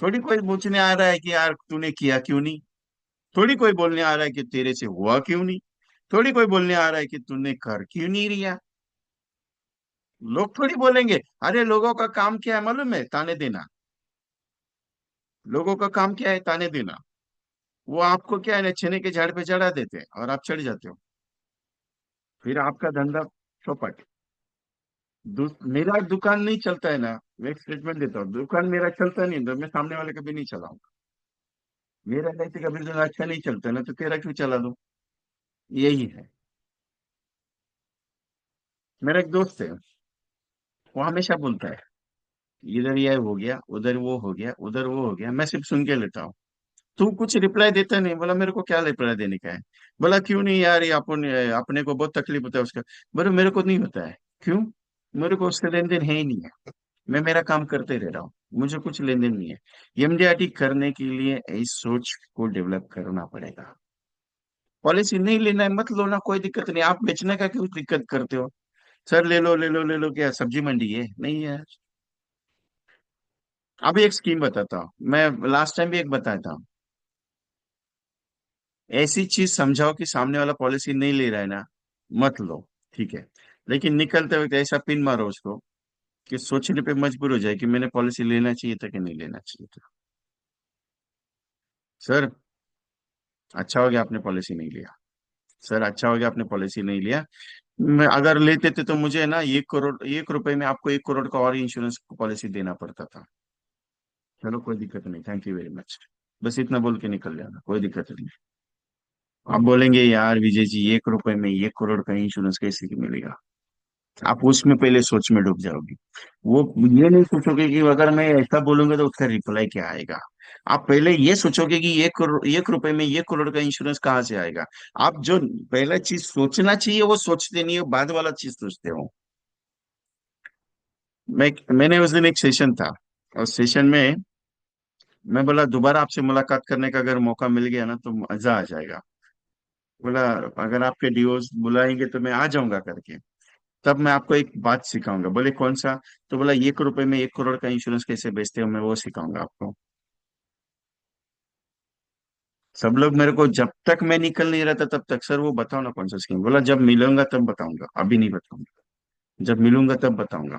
S1: थोड़ी कोई पूछने आ रहा है कि यार तूने किया क्यों नहीं। थोड़ी कोई बोलने आ रहा है कि तेरे से हुआ क्यों नहीं। थोड़ी कोई बोलने आ रहा है कि तूने कर क्यों नहीं रिया। लोग थोड़ी बोलेंगे। अरे लोगों का काम क्या है मालूम है? ताने देना। लोगों का काम क्या है? ताने देना। वो आपको क्या है ना, चने के झाड़ पे चढ़ा देते हैं और आप चढ़ जाते हो। फिर आपका धंधा चौपट। मेरा दुकान नहीं चलता है ना। मैं एक स्टेटमेंट देता हूँ, दुकान मेरा चलता नहीं तो मैं सामने वाले कभी नहीं चलाऊंगा। मेरा ऐसे कभी तो अच्छा नहीं चलता ना, तो तेरा क्यों चला दूं? यही है। मेरा एक दोस्त है, वो हमेशा बोलता है, इधर ये हो गया, उधर वो हो गया, उधर वो हो गया, मैं सिर्फ सुन के लेता हूँ। तू कुछ रिप्लाई देता नहीं। बोला मेरे को क्या रिप्लाई देने का है? बोला क्यों नहीं यार, ये अपने अपने को बहुत तकलीफ होता है उसका। बोले मेरे को नहीं होता है। क्यों? मेरे को उससे लेन देन है ही नहीं है। मैं मेरा काम करते रह रहा हूँ, मुझे कुछ लेन देन नहीं है। एमडीआरटी करने के लिए इस सोच को डेवलप करना पड़ेगा। पॉलिसी नहीं लेना है मत लो ना, कोई दिक्कत नहीं। आप बेचने का क्यों दिक्कत करते हो? सर ले लो ले लो ले लो, क्या सब्जी मंडी है? नहीं है। अभी एक स्कीम बताता हूँ, मैं लास्ट टाइम भी एक बताया था। ऐसी चीज समझाओ कि सामने वाला पॉलिसी नहीं ले रहा है ना, मत लो। ठीक है। लेकिन निकलते वक्त ऐसा पिन मारो उसको कि सोचने पे मजबूर हो जाए कि मैंने पॉलिसी लेना चाहिए था कि नहीं लेना चाहिए था। सर अच्छा हो गया आपने पॉलिसी नहीं लिया। सर अच्छा हो गया आपने पॉलिसी नहीं लिया। मैं अगर लेते थे तो मुझे ना 1 करोड़, 1 रुपए में आपको 1 करोड़ का और इंश्योरेंस पॉलिसी देना पड़ता था। चलो कोई दिक्कत नहीं, थैंक यू वेरी मच। बस इतना बोल के निकल जाना, कोई दिक्कत नहीं। आप बोलेंगे यार विजय जी, 1 रुपए में 1 करोड़ का इंश्योरेंस कैसे मिलेगा? आप उसमें पहले सोच में डूब जाओगे। वो ये नहीं सोचोगे कि अगर मैं ऐसा बोलूंगा तो उसका रिप्लाई क्या आएगा। आप पहले ये सोचोगे कि 1 करोड़, 1 रुपए में 1 करोड़ का इंश्योरेंस कहाँ से आएगा। आप जो पहला चीज सोचना चाहिए वो सोचते नहीं हो, बाद वाला चीज सोचते हो। मैंने उस दिन एक सेशन था, और सेशन में मैं बोला दोबारा आपसे मुलाकात करने का अगर मौका मिल गया ना तो मजा आ जाएगा। बोला अगर आपके डीओस बुलाएंगे तो मैं आ जाऊंगा करके। तब मैं आपको एक बात सिखाऊंगा। बोले कौन सा? तो बोला 1 रुपए में 1 करोड़ का इंश्योरेंस कैसे बेचते हो, मैं वो सिखाऊंगा आपको। सब लोग मेरे को जब तक मैं निकल नहीं रहा था तब तक, सर वो बताओ ना कौन सा स्कीम। बोला जब मिलूंगा तब बताऊंगा, अभी नहीं बताऊंगा। जब मिलूंगा तब बताऊंगा।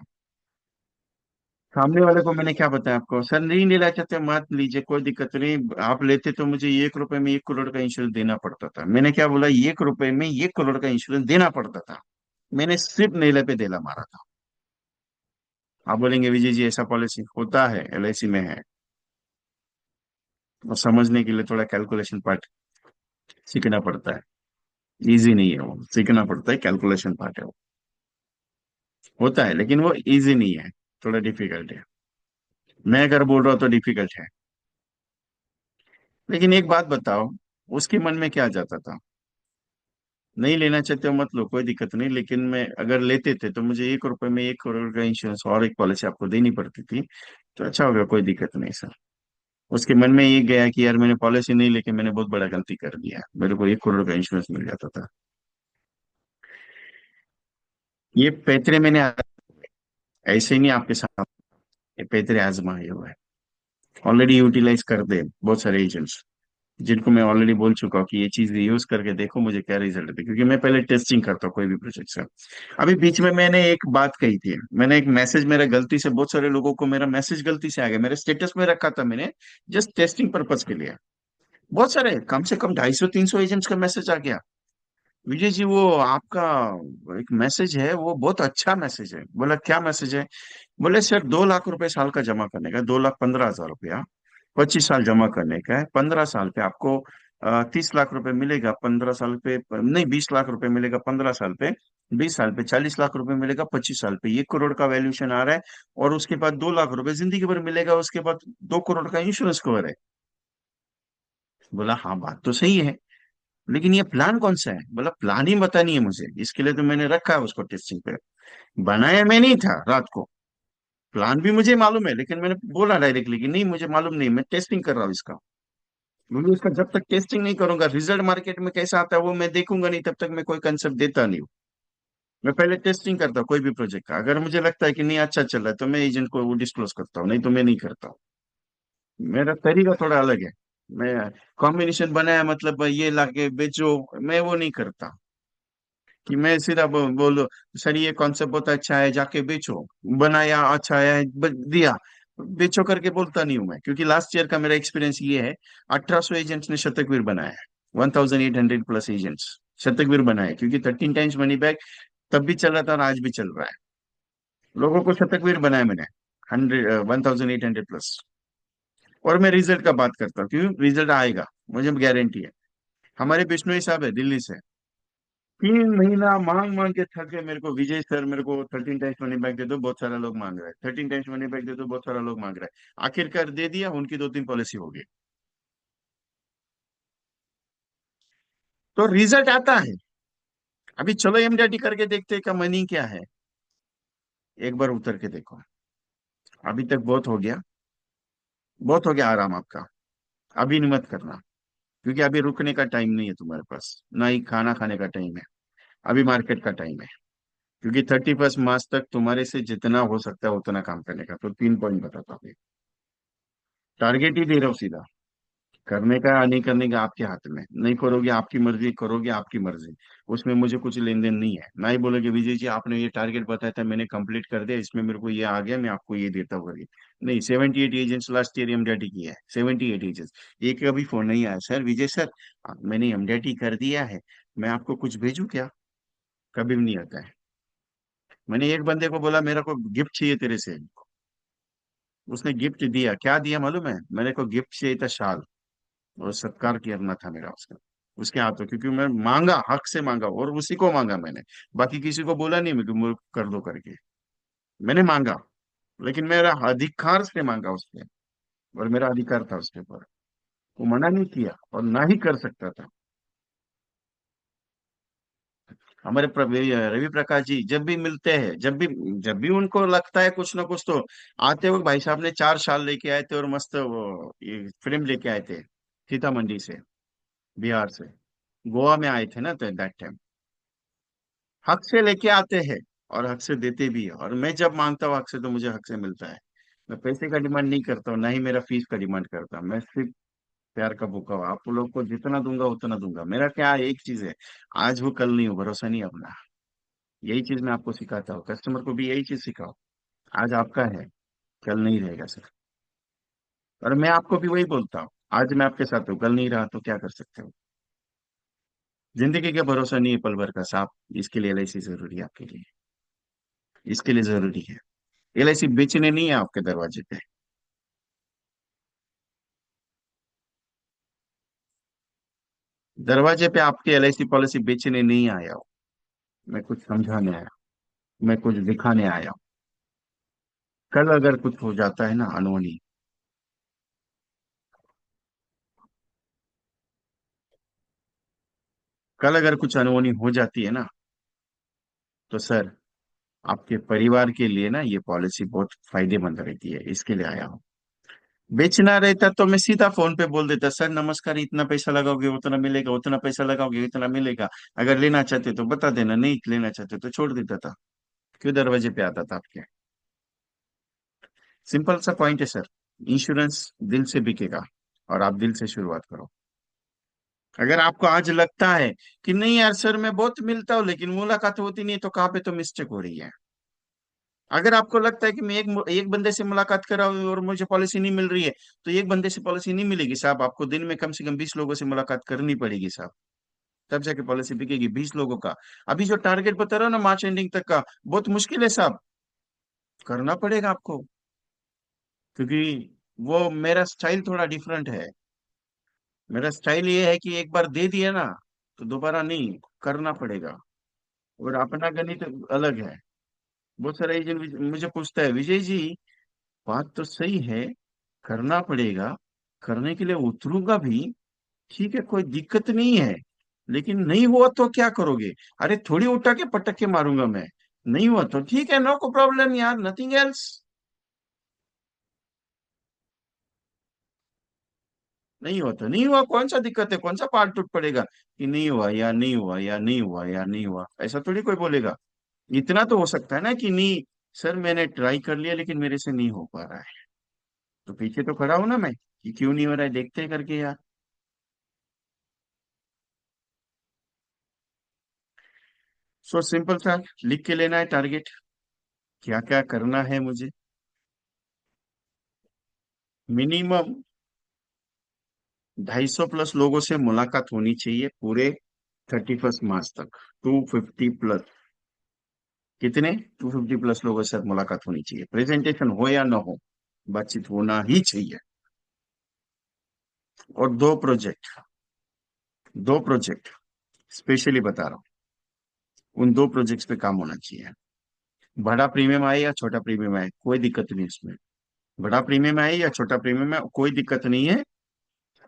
S1: सामने वाले को मैंने क्या बताया आपको? सर नहीं लेना चाहते मत लीजिए, कोई दिक्कत नहीं। आप लेते तो मुझे 1 रुपए में 1 करोड़ का इंश्योरेंस देना पड़ता था। मैंने क्या बोला? 1 रुपए में 1 करोड़ का इंश्योरेंस देना पड़ता था। मैंने सिर्फ नेले पे देला मारा था। आप बोलेंगे विजय जी ऐसा पॉलिसी होता है, एलआईसी में है। और समझने के लिए थोड़ा कैलकुलेशन पार्ट सीखना पड़ता है। इजी नहीं है वो, सीखना पड़ता है, कैलकुलेशन पार्ट है वो। होता है लेकिन वो इजी नहीं है, थोड़ा डिफिकल्ट है। मैं अगर बोल रहा हूँ तो डिफिकल्ट है। लेकिन एक बात बताओ, उसके मन में क्या जाता था? नहीं लेना चाहते हो मत लो, कोई दिक्कत नहीं, लेकिन मैं अगर लेते थे तो मुझे 1 रुपए में 1 करोड़ का इंश्योरेंस और एक पॉलिसी आपको देनी पड़ती थी। तो अच्छा होगा, कोई दिक्कत नहीं सर। उसके मन में ये गया कि यार मैंने पॉलिसी नहीं लेके मैंने बहुत बड़ा गलती कर दिया, मेरे को 1 करोड़ का इंश्योरेंस मिल जाता था। ये पैतरे मैंने ऐसे ही नहीं आपके साथ, ये पैतरे आजमाए हुए हैं। ऑलरेडी यूटिलाइज कर दे बहुत सारे एजेंट्स, जिनको मैं ऑलरेडी बोल चुका हूँ कि ये चीज यूज करके देखो मुझे क्या रिजल्ट है, क्योंकि मैं पहले टेस्टिंग करता हूँ कोई भी प्रोजेक्ट से। अभी बीच में मैंने एक बात कही थी, मैंने एक मैसेज मेरा गलती से, बहुत सारे लोगों को मेरा मैसेज गलती से आ गया, मेरे स्टेटस में रखा था मैंने, जस्ट टेस्टिंग पर्पज के लिए। बहुत सारे, कम से कम 250 300 एजेंट्स का मैसेज आ गया, विजय जी वो आपका एक मैसेज है वो बहुत अच्छा मैसेज है। बोला क्या मैसेज है? बोले सर 2 लाख रुपए साल का जमा करने का, 2,15,000 रुपया, 25 साल जमा करने का है, 15 साल पे आपको 30 लाख रुपए मिलेगा 15 साल पे, नहीं 20 लाख रुपए मिलेगा 15 साल पे, 20 साल पे 40 लाख रुपए मिलेगा 25 साल पे, 1 करोड़ का वैल्यूएशन आ रहा है। और उसके बाद 2 लाख रुपए जिंदगी भर मिलेगा, उसके बाद 2 करोड़ का इंश्योरेंस कवर है। बोला हाँ बात तो सही है, लेकिन ये प्लान कौन सा है? बोला प्लान ही पता नहीं है मुझे, इसके लिए तो मैंने रखा है उसको टेस्टिंग पे। बनाया मैं नहीं था रात को, प्लान भी मुझे मालूम है, लेकिन मैंने बोला डायरेक्टली कि नहीं मुझे मालूम नहीं, मैं टेस्टिंग कर रहा हूँ इसका। क्योंकि उसका जब तक टेस्टिंग नहीं करूंगा, रिजल्ट मार्केट में कैसा आता है वो मैं देखूंगा नहीं, तब तक मैं कोई कंसेप्ट देता नहीं हूँ। मैं पहले टेस्टिंग करता हूँ कोई भी प्रोजेक्ट का, अगर मुझे लगता है कि नहीं अच्छा चल रहा है तो मैं एजेंट को वो डिस्क्लोज करता हूँ, नहीं तो मैं नहीं करता हूँ। मेरा तरीका थोड़ा अलग है। मैं कॉम्बिनेशन बनाया मतलब ये लाके बेचो, मैं वो नहीं करता। कि मैं सीधा बोलो सर ये कॉन्सेप्ट बहुत अच्छा है जाके बेचो, बनाया अच्छा है दिया, बेचो करके बोलता नहीं हूं मैं, क्योंकि लास्ट ईयर का मेरा एक्सपीरियंस ये है। 1800 एजेंट्स ने शतकवीर बनाया है, 1800 प्लस एजेंट्स शतकवीर बनाए, क्योंकि 13 टाइम्स मनी बैक तब भी चल रहा था और आज भी चल रहा है। लोगों को शतकवीर बनाया मैंने, 1800 प्लस। और मैं रिजल्ट का बात करता हूँ, क्यों रिजल्ट आएगा, मुझे गारंटी है। हमारे बिश्नोई साहब है दिल्ली से, 3 महीना मांग मांग के थक गए मेरे को, विजय सर मेरे को 13 टाइम्स मनी बैक दे दो, बहुत सारा लोग मांग रहे हैं, 13 टाइम्स मनी बैक दे दो, बहुत सारा लोग मांग रहे हैं। आखिरकार दे दिया, उनकी 2 3 पॉलिसी हो गई। तो रिजल्ट आता है। अभी चलो एमडीआरटी करके देखते हैं का मनी क्या है, एक बार उतर के देखो। अभी तक बहुत हो गया, बहुत हो गया आराम आपका। अभी नहीं मत करना, क्योंकि अभी रुकने का टाइम नहीं है तुम्हारे पास, ना ही खाना खाने का टाइम है। अभी मार्केट का टाइम है, क्योंकि 31 मार्च तक तुम्हारे से जितना हो सकता है उतना काम करने का। तो 3 पॉइंट बताता हूँ, टारगेट ही दे रहा हूँ सीधा। करने का या नहीं करने का आपके हाथ में, नहीं करोगे आपकी मर्जी, करोगे आपकी मर्जी। उसमें मुझे कुछ लेन देन नहीं है, ना ही बोलोगे विजय जी आपने ये टारगेट बताया था मैंने कंप्लीट कर दिया, इसमें मेरे को ये आ गया मैं आपको ये देता हूँ करके। नहीं, 78 एजेंट्स लास्ट ईयर एमडीआरटी किया है, 78 एजेंट्स। एक का भी फोन नहीं आया सर विजय सर मैंने एमडीआरटी कर दिया है, मैं आपको कुछ भेजूं क्या? कभी भी नहीं आता है। मैंने एक बंदे को बोला मेरा को गिफ्ट चाहिए तेरे से, उसने गिफ्ट दिया, क्या दिया मालूम है? मेरे को गिफ्ट चाहिए था शाल, और सत्कार करना था मेरा उसका, उसके हाथों, क्योंकि मैं मांगा, हक से मांगा, और उसी को मांगा मैंने। बाकी किसी को बोला नहीं मैं कि मुझे कर दो करके, मैंने मांगा। लेकिन मेरा अधिकार से मांगा उसने, और मेरा अधिकार था उसके ऊपर। वो मना नहीं किया और ना ही कर सकता था। हमारे रवि प्रकाश जी जब भी मिलते हैं, जब भी उनको लगता है कुछ ना कुछ, तो आते वक्त भाई साहब ने 4 शाल लेके आए थे, और मस्त वो ये फिल्म लेके आए थे सीतामढ़ी से, बिहार से। गोवा में आए थे ना तो दैट टाइम। हक से लेके आते हैं और हक से देते भी है, और मैं जब मांगता हूँ हक से तो मुझे हक से मिलता है। मैं पैसे का डिमांड नहीं करता हूँ, ना ही मेरा फीस का डिमांड करता हूँ, मैं सिर्फ प्यार का भूखा हूँ। आप लोग को जितना दूंगा उतना दूंगा। मेरा क्या एक चीज है, आज वो कल नहीं हो, भरोसा नहीं अपना। यही चीज मैं आपको सिखाता हूँ, कस्टमर को भी यही चीज सिखाओ। आज आपका है, कल नहीं रहेगा सर। और मैं आपको भी वही बोलता हूँ, आज मैं आपके साथ हूँ, कल नहीं रहा तो क्या कर सकते हो? जिंदगी का भरोसा नहीं है पल भर का साहब। इसके लिए एलआईसी जरूरी है आपके लिए, इसके लिए जरूरी है। एलआईसी बेचने नहीं है आपके दरवाजे पे। दरवाजे पे आपके एलआईसी पॉलिसी बेचने नहीं आया हूं, मैं कुछ समझाने आया हूं, मैं कुछ दिखाने आया हूं। कल अगर कुछ हो जाता है ना अनहोनी, कल अगर कुछ अनहोनी हो जाती है ना, तो सर आपके परिवार के लिए ना ये पॉलिसी बहुत फायदेमंद रहती है, इसके लिए आया हूँ। बेचना रहता तो मैं सीधा फोन पे बोल देता, सर नमस्कार इतना पैसा लगाओगे उतना मिलेगा, उतना पैसा लगाओगे इतना मिलेगा, अगर लेना चाहते तो बता देना, नहीं लेना चाहते तो छोड़ देता था। क्यों दरवाजे पे आता था आपके? सिंपल सा पॉइंट है सर, इंश्योरेंस दिल से बिकेगा, और आप दिल से शुरुआत करो। अगर आपको आज लगता है कि नहीं यार सर मैं बहुत मिलता हूँ लेकिन मुलाकात होती नहीं है, तो कहाँ पे तो मिस्टेक हो रही है। अगर आपको लगता है कि मैं एक बंदे से मुलाकात कर रहा हूँ और मुझे पॉलिसी नहीं मिल रही है, तो एक बंदे से पॉलिसी नहीं मिलेगी साहब, आपको दिन में कम से कम 20 लोगों से मुलाकात करनी पड़ेगी साहब, तब जाके पॉलिसी बिकेगी 20 लोगों का। अभी जो टारगेट बता रहा हूँ ना मार्च एंडिंग तक का, बहुत मुश्किल है साहब, करना पड़ेगा आपको, क्योंकि वो मेरा स्टाइल थोड़ा डिफरेंट है। मेरा स्टाइल ये है कि एक बार दे दिया ना तो दोबारा नहीं, करना पड़ेगा। और अपना गणित अलग है। बहुत सारे एजेंट मुझे पूछता है, विजय जी बात तो सही है, करना पड़ेगा, करने के लिए उतरूंगा भी, ठीक है कोई दिक्कत नहीं है, लेकिन नहीं हुआ तो क्या करोगे? अरे थोड़ी उठा के पटक के मारूंगा मैं। नहीं हुआ तो ठीक है, नो को प्रॉब्लम यार, नथिंग एल्स। नहीं हुआ तो नहीं हुआ, कौन सा दिक्कत है, कौन सा पार्ट टूट पड़ेगा कि नहीं हुआ या नहीं हुआ या नहीं हुआ या नहीं हुआ, ऐसा थोड़ी कोई बोलेगा। इतना तो हो सकता है ना कि नहीं, सर मैंने ट्राई कर लिया लेकिन मेरे से नहीं हो पा रहा है। तो पीछे तो खड़ा हूं ना मैं, कि क्यों नहीं हो रहा है देखते हैं करके यार। सो सिंपल सा, लिख के लेना है टारगेट, क्या क्या करना है मुझे। मिनिमम 250 प्लस लोगों से मुलाकात होनी चाहिए पूरे 31 मार्च तक। 250 प्लस, कितने? 250 प्लस लोगों से मुलाकात होनी चाहिए, प्रेजेंटेशन हो या ना हो, बातचीत होना ही चाहिए। और दो प्रोजेक्ट स्पेशली बता रहा हूँ, उन दो प्रोजेक्ट्स पे काम होना चाहिए। बड़ा प्रीमियम आए या छोटा प्रीमियम आए कोई दिक्कत नहीं उसमें, बड़ा प्रीमियम आए या छोटा प्रीमियम आए कोई दिक्कत नहीं है।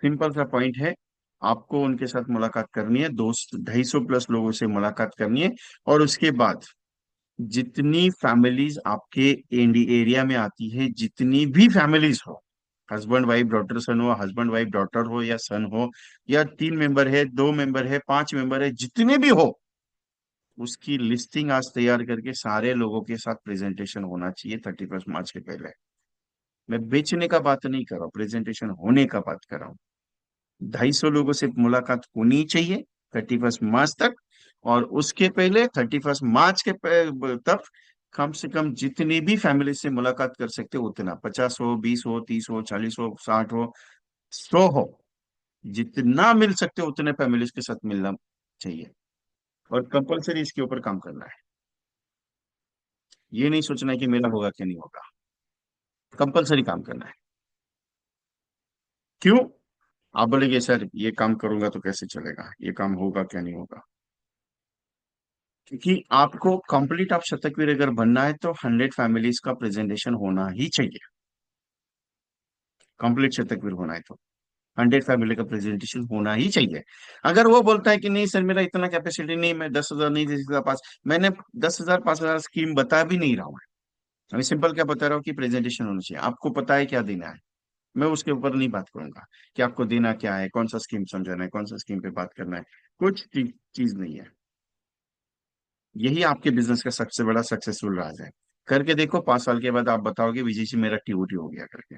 S1: सिंपल सा पॉइंट है, आपको उनके साथ मुलाकात करनी है, 250 प्लस लोगों से मुलाकात करनी है। और उसके बाद जितनी फैमिलीज आपके एरिया में आती है, जितनी भी फैमिलीज हो, हस्बैंड वाइफ डॉटर सन हो, हस्बैंड वाइफ डॉटर हो या सन हो, या 3 मेंबर है, 2 मेंबर है, 5 मेंबर है, जितने भी हो, उसकी लिस्टिंग आज तैयार करके सारे लोगों के साथ प्रेजेंटेशन होना चाहिए 31 मार्च के पहले। मैं बेचने का बात नहीं कर रहा हूँ, प्रेजेंटेशन होने का बात कर रहा हूँ। 250 लोगों से मुलाकात होनी चाहिए 31 मार्च तक। और उसके पहले 31 मार्च के तक कम से कम जितनी भी फैमिली से मुलाकात कर सकते हो उतना, 50 हो, 20 हो, 30 हो, 40 हो, 60 हो, 100 हो, जितना मिल सकते हो उतने फैमिलीज के साथ मिलना चाहिए। और कंपलसरी इसके ऊपर काम करना है, ये नहीं सोचना है कि मेरा होगा कि नहीं होगा, कंपलसरी काम करना है। क्यों? आप बोलेंगे सर ये काम करूंगा तो कैसे चलेगा, ये काम होगा क्या नहीं होगा? क्योंकि आपको कंप्लीट आप शतकवीर अगर बनना है तो 100 फैमिलीज का प्रेजेंटेशन होना ही चाहिए। कंप्लीट शतकवीर होना है तो 100 फैमिली का प्रेजेंटेशन होना ही चाहिए। अगर वो बोलता है कि नहीं सर मेरा इतना कैपेसिटी नहीं, मैं 10,000 नहीं दे सकता पास, मैंने 10,000 5,000 स्कीम बता भी नहीं रहा हूँ। मैं सिंपल क्या बता रहा हूँ कि प्रेजेंटेशन होना चाहिए, आपको पता है क्या देना है। मैं उसके ऊपर नहीं बात करूंगा कि आपको देना क्या है, कौन सा स्कीम समझाना है, कौन सा स्कीम पे बात करना है, कुछ चीज नहीं है। यही आपके बिजनेस का सबसे बड़ा सक्सेसफुल राज है। करके देखो, 5 साल के बाद आप बताओगे विजय जी मेरा टीओटी हो गया करके।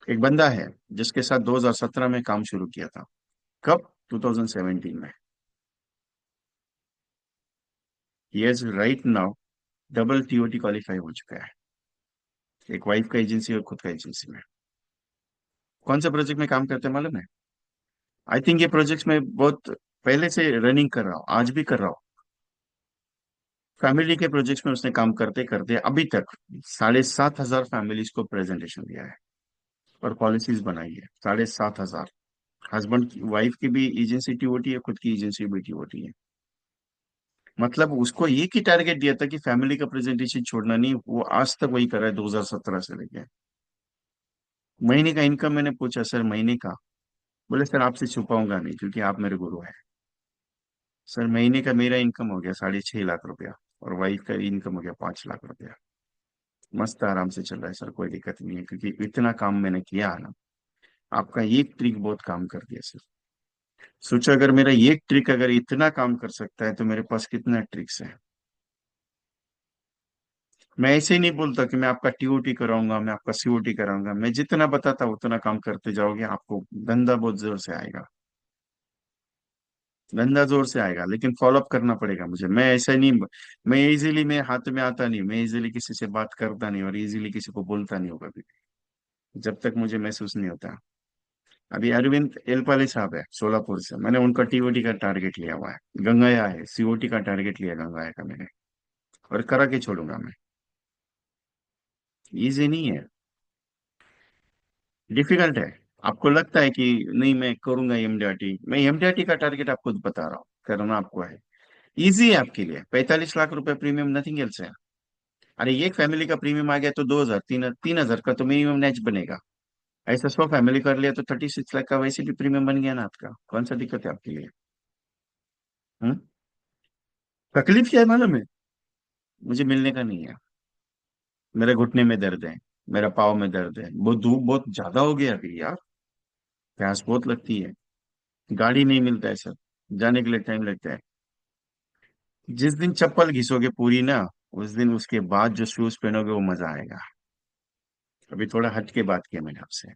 S1: एक बंदा है जिसके साथ 2017 में काम शुरू किया था। कब? 2017 में। Yes, right now double TOT qualify हो चुका है, एक वाइफ का एजेंसी और खुद का एजेंसी में। कौन सा प्रोजेक्ट में काम करते हैं मालूम है? आई थिंक ये प्रोजेक्ट में बहुत पहले से रनिंग कर रहा हूँ, आज भी कर रहा हूँ। फैमिली के प्रोजेक्ट्स में उसने काम करते करते अभी तक 7,500 फैमिलीज को प्रेजेंटेशन दिया है और पॉलिसीज बनाई है। 7,500। हस्बैंड की वाइफ की भी एजेंसी टीओटी है, खुद की एजेंसी भी टीओटी है। मतलब उसको एक ही टारगेट दिया था कि फैमिली का प्रेजेंटेशन छोड़ना नहीं, वो आज तक वही कर रहा है 2017 से लेके। महीने का इनकम मैंने पूछा, सर महीने का? बोले सर आपसे छुपाऊंगा नहीं क्योंकि आप मेरे गुरु हैं। सर महीने का मेरा इनकम हो गया 6.5 लाख रुपया, और वाइफ का इनकम हो गया 5 लाख रुपया। मस्त आराम से चल रहा है सर, कोई दिक्कत नहीं है, क्योंकि इतना काम मैंने किया है ना। आपका एक ट्रिक बहुत काम कर दिया सर। सोचो अगर मेरा एक ट्रिक अगर इतना काम कर सकता है तो मेरे पास कितना ट्रिक्स है। मैं ऐसे ही नहीं बोलता कि मैं आपका टीओटी कराऊंगा, मैं आपका सीओटी कराऊंगा। मैं जितना बताता उतना काम करते जाओगे, आपको धंधा बहुत जोर से आएगा। धंधा जोर से आएगा, लेकिन फॉलोअप करना पड़ेगा मुझे। मैं ऐसा नहीं, मैं इजीली, मैं हाथ में आता नहीं, मैं इजीली किसी से बात करता नहीं और इजीली किसी को बोलता नहीं होगा कभी भी, जब तक मुझे महसूस नहीं होता। अभी अरविंद एलपाले साहब है सोलापुर से, मैंने उनका टीओटी का टारगेट लिया हुआ है। गंगाया है, सीओटी का टारगेट लिया गंगाया का मैंने, और करा के छोड़ूंगा मैं। इजी नहीं है, डिफिकल्ट है। आपको लगता है कि नहीं मैं करूंगा एमडीआरटी, मैं एमडीआरटी का टारगेट आपको बता रहा हूँ, करना आपको है। इजी है आपके लिए, 45 लाख रुपए प्रीमियम, नथिंग एल्स है। अरे एक फैमिली का प्रीमियम आ गया तो 2,000, 3,000 का तो मिनिमम नेच बनेगा। ऐसा 100 फैमिली कर लिया तो 36 लाख का वैसे भी प्रीमियम बन गया ना आपका, कौन सा दिक्कत है आपके लिए? हम्म। तकलीफ क्या है मालूम है? मुझे मिलने का नहीं है। मेरे घुटने में दर्द है, मेरा पाँव में दर्द है, वो धूप बहुत ज्यादा हो गया अभी यार, प्यास बहुत लगती है, गाड़ी नहीं मिलता है सर, जाने के लिए टाइम लगता है। जिस दिन चप्पल घिसोगे पूरी ना, उस दिन उसके बाद जो शूज पहनोगे वो मजा आएगा। अभी थोड़ा हट के बात किया मैंने आपसे।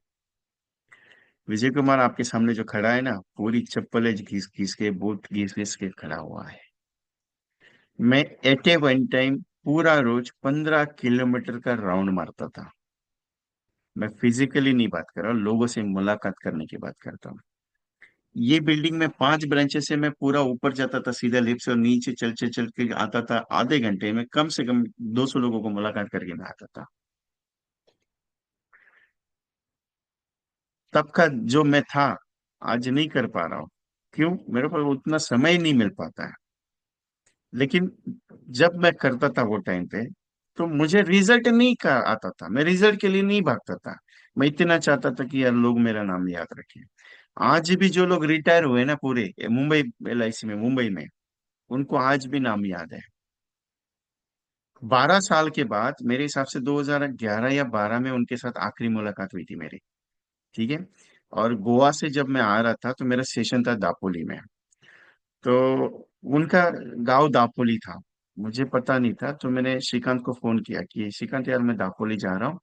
S1: विजय कुमार आपके सामने जो खड़ा है ना, पूरी चप्पलें घिस घिस के, बूट घिस घिस के खड़ा हुआ है। मैं एट ए वन टाइम पूरा रोज 15 किलोमीटर का राउंड मारता था। मैं फिजिकली नहीं बात कर रहा, लोगों से मुलाकात करने की बात करता हूँ। ये बिल्डिंग में 5 ब्रांचेस से मैं पूरा ऊपर जाता था सीधा लिफ्ट से, और नीचे चल चल चल के आता था, आधे घंटे में कम से कम 200 लोगों को मुलाकात करके मैं आता था। तब का जो मैं था, आज नहीं कर पा रहा हूँ। क्यों? मेरे पास उतना समय ही नहीं मिल पाता है। लेकिन जब मैं करता था वो टाइम पे, तो मुझे रिजल्ट नहीं का आता था, मैं रिजल्ट के लिए नहीं भागता था। मैं इतना चाहता था कि यार लोग मेरा नाम याद रखें। आज भी जो लोग रिटायर हुए ना पूरे मुंबई एलआईसी में, मुंबई में, उनको आज भी नाम याद है। 12 साल के बाद, मेरे हिसाब से 2011 या 12 में उनके साथ आखिरी मुलाकात हुई थी मेरी। ठीक है। और गोवा से जब मैं आ रहा था तो मेरा स्टेशन था दापोली में। तो उनका गांव दापोली था। मुझे पता नहीं था, तो मैंने श्रीकांत को फोन किया कि श्रीकांत यार मैं दापोली जा रहा हूँ,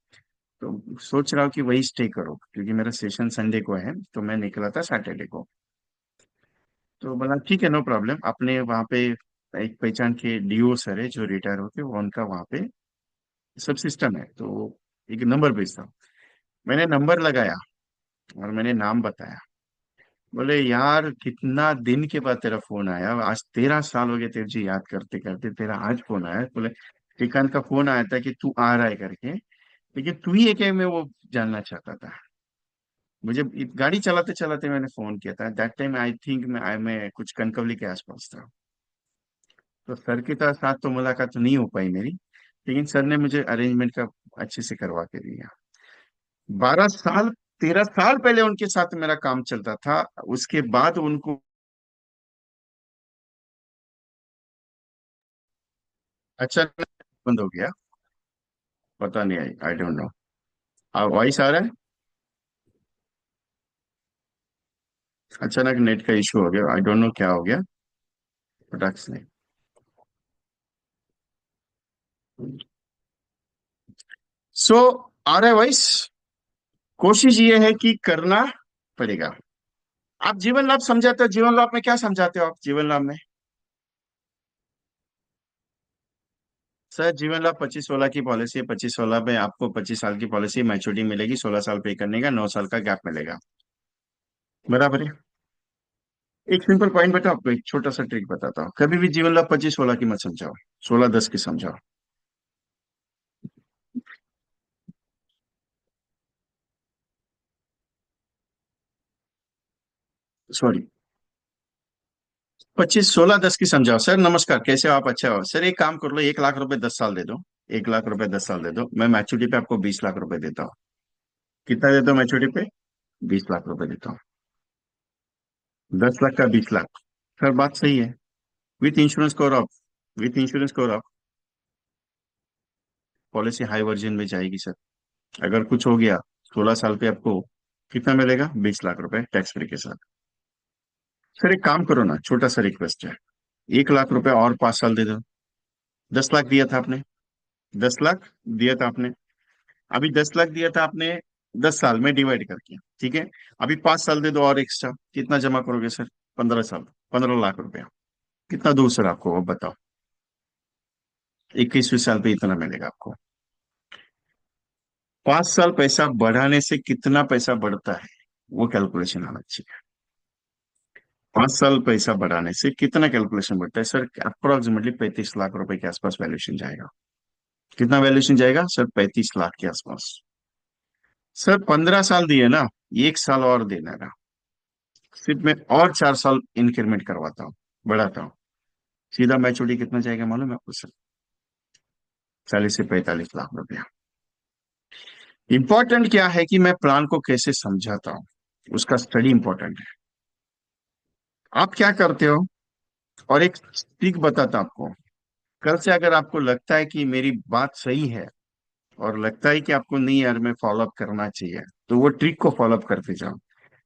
S1: तो सोच रहा हूँ कि वही स्टे करो, क्योंकि मेरा सेशन संडे को है, तो मैं निकला था सैटरडे को। तो बोला ठीक है, नो प्रॉब्लम। अपने वहाँ पे एक पहचान के डीओ सर है जो रिटायर होते, वो उनका वहाँ पे सब सिस्टम है, तो एक नंबर भेजता हूँ। मैंने नंबर लगाया और मैंने नाम बताया। बोले यार कितना दिन के बाद तेरा फोन आया, आज 13 साल हो गए तेरे जी याद करते करते, तेरा आज फोन आया। बोले श्रीकांत का फोन आया था कि तू आ रहा है करके, लेकिन तू ही है क्या, मैं वो जानना चाहता था। मुझे गाड़ी चलाते चलाते मैंने फोन किया था, दैट टाइम आई थिंक मैं कुछ कनकवली के आसपास था। तो सर के साथ तो मुलाकात तो नहीं हो पाई मेरी, लेकिन सर ने मुझे अरेंजमेंट का अच्छे से करवा के दिया। 12 साल, 13 साल पहले उनके साथ मेरा काम चलता था। उसके बाद उनको अचानक बंद हो गया, पता नहीं, आई आई डोंट नो। वॉइस आ रहा है? अचानक नेट का इशू हो गया, आई डोंट नो क्या हो गया, फटाक से। सो आ रहा है वॉइस? कोशिश ये है कि करना पड़ेगा। आप जीवन लाभ समझाते हो, जीवन लाभ में क्या समझाते हो आप जीवन लाभ में? सर जीवन लाभ 25-16 की पॉलिसी है, 25-16 में आपको 25 साल की पॉलिसी मैच्योरिटी मिलेगी, 16 साल पे करने का, 9 साल का गैप मिलेगा। बराबर है। एक सिंपल पॉइंट बताओ आपको, एक छोटा सा ट्रिक बताता हूँ, कभी भी जीवन लाभ 25-16 की मत समझाओ, 16-10 की समझाओ। सॉरी, 25-16-10 की समझाओ। सर नमस्कार, कैसे हो आप? अच्छा हो सर, एक काम कर लो, 1 लाख रुपए 10 साल दे दो। 1 लाख रुपए 10 साल दे दो, मैं मैच्योरिटी पे आपको 20 लाख रुपए देता हूँ। कितना देता हूँ मैच्योरिटी पे? 20 लाख रुपए देता हूँ। 10 लाख का 20 लाख। सर बात सही है। With insurance cover of, with insurance cover of, policy high version में जाएगी सर। अगर कुछ हो गया, 16 साल पे आपको कितना मिलेगा? 20 लाख रुपए टैक्स फ्री के साथ। सर एक काम करो ना, छोटा सा रिक्वेस्ट है, 1 लाख रुपए और 5 साल दे दो। 10 लाख दिया था आपने, 10 लाख दिया था आपने, अभी 10 लाख दिया था आपने, 10 साल में डिवाइड करके, ठीक है। अभी 5 साल दे दो और एक्स्ट्रा, कितना जमा करोगे सर? 15 साल, 15 लाख रुपया। कितना दूर सर आपको, अब बताओ। 21वीं साल पे इतना मिलेगा आपको। 5 साल पैसा बढ़ाने से कितना पैसा बढ़ता है, वो कैलकुलेशन आना चाहिए। 5 साल पैसा बढ़ाने से कितना कैलकुलेशन बढ़ता है सर? अप्रोक्सीमेटली 35 लाख रुपए के आसपास वैल्यूशन जाएगा। कितना वैल्यूशन जाएगा सर? 35 लाख के आसपास। सर 15 साल दिए ना, एक साल और देना था। सिर्फ मैं और 4 साल इंक्रीमेंट करवाता हूँ, बढ़ाता हूँ। सीधा मैच्योरिटी कितना जाएगा मालूम है आपको सर? 40 से 45 लाख रुपया। इंपॉर्टेंट क्या है कि मैं प्लान को कैसे समझाता हूँ, उसका स्टडी इंपॉर्टेंट है। आप क्या करते हो, और एक ट्रिक बताता हूं आपको। कल से अगर आपको लगता है कि मेरी बात सही है, और लगता है कि आपको नहीं यार मैं फॉलो अप करना चाहिए, तो वो ट्रिक को फॉलो अप करते जाओ।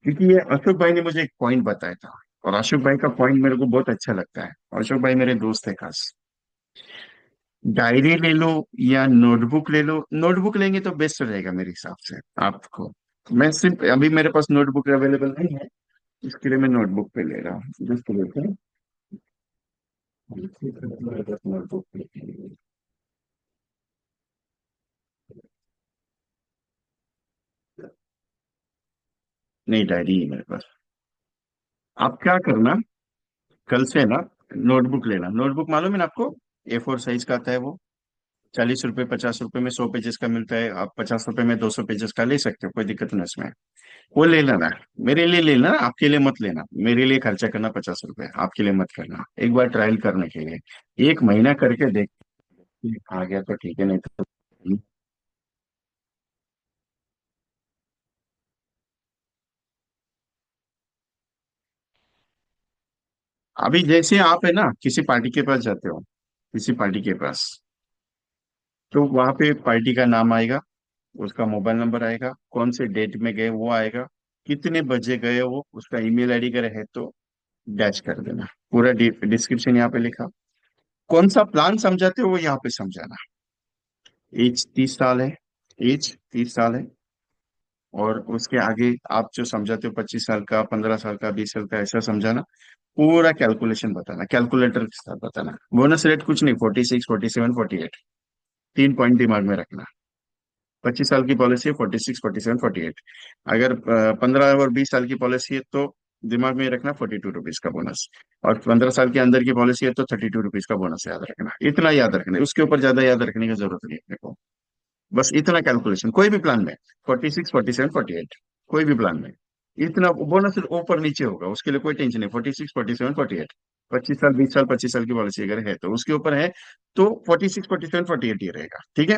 S1: क्योंकि ये अशोक भाई ने मुझे एक पॉइंट बताया था, और अशोक भाई का पॉइंट मेरे को बहुत अच्छा लगता है। अशोक भाई मेरे दोस्त है खास। डायरी ले लो या नोटबुक ले लो, नोटबुक लेंगे तो बेस्ट रहेगा मेरे हिसाब से आपको। मैं सिर्फ अभी मेरे पास नोटबुक अवेलेबल नहीं है, इसके लिए मैं नोटबुक पे ले रहा हूँ, जस्ट लेते नोटबुक पे। नहीं, डायरी है मेरे पास। आप क्या करना, कल से ना नोटबुक लेना। नोटबुक मालूम है ना आपको? A4 साइज का आता है वो। 40 रुपए 50 रुपए में 100 पेजेस का मिलता है। आप 50 रुपए में 200 पेजेस का ले सकते हो, कोई दिक्कत नहीं उसमें। वो ले लेना। मेरे लिए ले लेना, आपके लिए मत लेना। मेरे लिए खर्चा करना 50 रुपए, आपके लिए मत करना, एक बार ट्रायल करने के लिए। एक महीना करके देख, आ गया तो ठीक है, नहीं तो अभी जैसे आप है ना किसी पार्टी के पास जाते हो, किसी पार्टी के पास, तो वहां पे पार्टी का नाम आएगा, उसका मोबाइल नंबर आएगा, कौन से डेट में गए वो आएगा, कितने बजे गए वो, उसका ईमेल आईडी अगर है तो डैश कर देना। पूरा डिस्क्रिप्शन यहाँ पे लिखा। कौन सा प्लान समझाते हो वो यहाँ पे समझाना। एज 30 साल है, एज 30 साल है। और उसके आगे आप जो समझाते हो 25 साल का, 15 साल का, 20 साल का, ऐसा समझाना। पूरा कैलकुलेशन बताना, कैलकुलेटर के साथ बताना। बोनस रेट कुछ नहीं, 46, 47, 48। 3 पॉइंट दिमाग में रखना। 25 साल की पॉलिसी है, 46, 47, 48। अगर 15 और 20 साल की पॉलिसी है तो दिमाग में रखना 42 रुपीज का बोनस। और 15 साल के अंदर की पॉलिसी है तो 32 रुपीज का बोनस याद रखना। इतना याद रखना है, उसके ऊपर ज्यादा याद रखने की जरूरत नहीं है अपने को। बस इतना कैलकुलेशन कोई भी प्लान में, 46, 47, 48, कोई भी प्लान में इतना बोनस ऊपर नीचे होगा, उसके लिए कोई टेंशन नहीं। 46, 47, 48। 25 साल, 20 साल, 25 साल की पॉलिसी अगर है तो उसके ऊपर है, तो 46, 47, 48 ही रहेगा, ठीक है।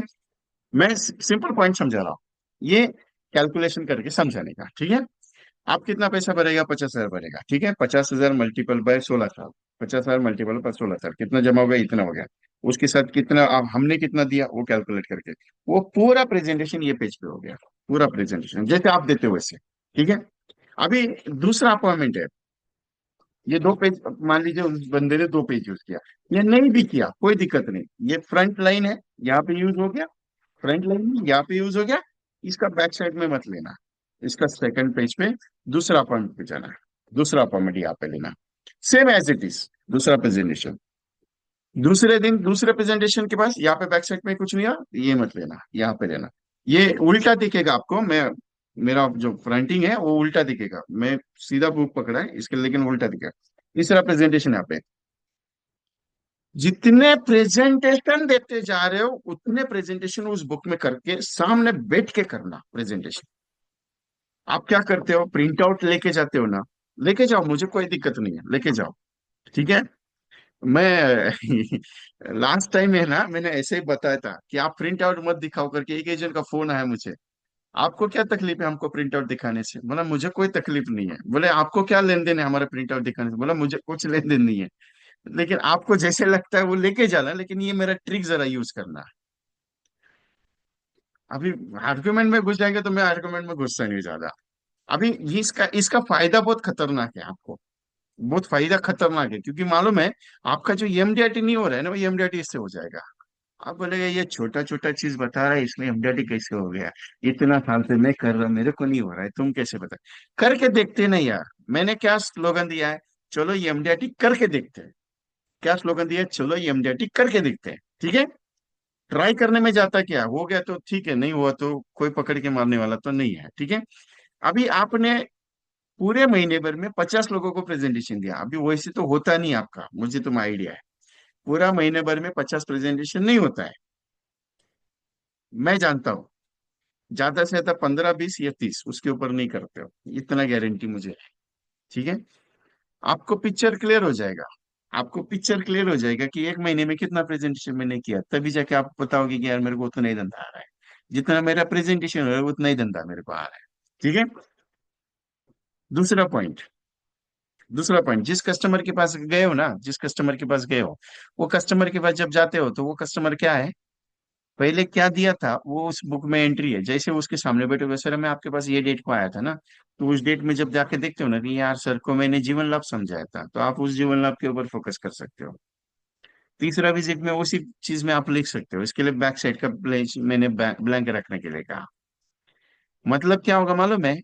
S1: मैं सिंपल पॉइंट समझा रहा हूँ, ये कैलकुलेशन करके समझाने का, ठीक है। आप कितना पैसा भरेगा? 50 हजार भरेगा, ठीक है। 50 हजार मल्टीपल बाय 16 साल। 50 हजार मल्टीपल बाय 16 साल, कितना जमा हो गया? इतना हो गया। उसके साथ कितना हमने कितना दिया वो कैलकुलेट करके, वो पूरा प्रेजेंटेशन ये पेज पे हो गया। पूरा प्रेजेंटेशन जैसे आप देते हो वैसे, ठीक है। अभी दूसरा अपॉइंटमेंट है। ये 2 पेज, मान लीजिए उस बंदे ने 2 पेज यूज किया, ये नहीं भी किया कोई दिक्कत नहीं। ये फ्रंट लाइन है, यहाँ पे यूज हो गया। फ्रंट लाइन यहाँ पे यूज हो गया। इसका बैक साइड में मत लेना। इसका सेकंड पेज पे दूसरा अपॉइंट पे जाना है। दूसरा अपॉइंटमेंट यहाँ पे लेना। सेम एज इट इज, दूसरा प्रेजेंटेशन। दूसरे दिन दूसरे प्रेजेंटेशन के पास यहाँ पे बैक साइड में कुछ नहीं है, ये मत लेना, यहाँ पे लेना। ये उल्टा दिखेगा आपको। मैं, मेरा जो फ्रंटिंग है वो उल्टा दिखेगा। मैं सीधा बुक पकड़ा है इसके, लेकिन उल्टा दिखेगा। तीसरा प्रेजेंटेशन यहाँ पे। जितने प्रेजेंटेशन देते जा रहे हो उतने प्रेजेंटेशन उस बुक में करके सामने बैठ के करना प्रेजेंटेशन। आप क्या करते हो, प्रिंट आउट लेके जाते हो ना? लेके जाओ, मुझे कोई दिक्कत नहीं है, लेके जाओ, ठीक है। मैं लास्ट टाइम है ना, मैंने ऐसे ही बताया था कि आप प्रिंट आउट मत दिखाओ करके। एक एजेंट का फोन आया मुझे, आपको क्या तकलीफ है हमको प्रिंट आउट दिखाने से? बोला मुझे कोई तकलीफ नहीं है। बोले आपको क्या लेन देन है हमारे प्रिंट आउट दिखाने से? बोला मुझे कुछ लेन देन नहीं है, लेकिन आपको जैसे लगता है वो लेके जाना, लेकिन ये मेरा ट्रिक जरा यूज करना। अभी आर्गुमेंट में घुस जाएंगे तो मैं आर्गुमेंट में घुसता नहीं ज्यादा। अभी ये इसका इसका फायदा बहुत खतरनाक है आपको। बहुत फायदा खतरनाक है, क्योंकि मालूम है आपका जो एमडीआरटी नहीं हो रहा है ना, वो एमडीआरटी इससे हो जाएगा। आप बोलेगा ये छोटा छोटा चीज बता रहा है, इसमें एमडीआरटी कैसे हो गया? इतना साल से मैं कर रहा हूं, मेरे को नहीं हो रहा है, तुम कैसे बता? करके देखते नहीं यार। मैंने क्या स्लोगन दिया है? चलो ये एमडीआरटी करके देखते हैं। क्या स्लोगन दिया है? चलो ये एमडीआरटी करके देखते हैं, ठीक है। ट्राई करने में जाता क्या, हो गया तो ठीक है, नहीं हुआ तो कोई पकड़ के मारने वाला तो नहीं है, ठीक है। अभी आपने पूरे महीने भर में 50 लोगों को प्रेजेंटेशन दिया। अभी वैसे तो होता नहीं आपका, मुझे तुम आइडिया है। पूरा महीने भर में 50 प्रेजेंटेशन नहीं होता है, मैं जानता हूँ। ज्यादा से ज्यादा 15 20 या 30, उसके ऊपर नहीं करते हो, इतना गारंटी मुझे है। ठीक है। आपको पिक्चर क्लियर हो जाएगा। आपको पिक्चर क्लियर हो जाएगा कि एक महीने में कितना प्रेजेंटेशन मैंने किया, तभी जाके आप बताओगे कि यार मेरे को उतना ही धंधा आ रहा है। जितना मेरा प्रेजेंटेशन हो रहा है उतना ही धंधा मेरे को आ रहा है। ठीक है। दूसरा पॉइंट, दूसरा पॉइंट, जिस कस्टमर के पास गए हो ना, जिस कस्टमर के पास गए हो, वो कस्टमर के पास जब जाते हो तो वो कस्टमर क्या है, पहले क्या दिया था वो उस बुक में एंट्री है। जैसे वो उसके सामने बैठे हुए, सर मैं आपके पास ये डेट को आया था ना, तो उस डेट में जब जाके देखते हो ना कि यार सर को मैंने जीवन लाभ समझाया था, तो आप उस जीवन लाभ के ऊपर फोकस कर सकते हो। तीसरा विजिट में उसी चीज में आप लिख सकते हो। इसके लिए बैक साइड का पेज मैंने ब्लैंक रखने के लिए कहा। मतलब क्या होगा मालूम है,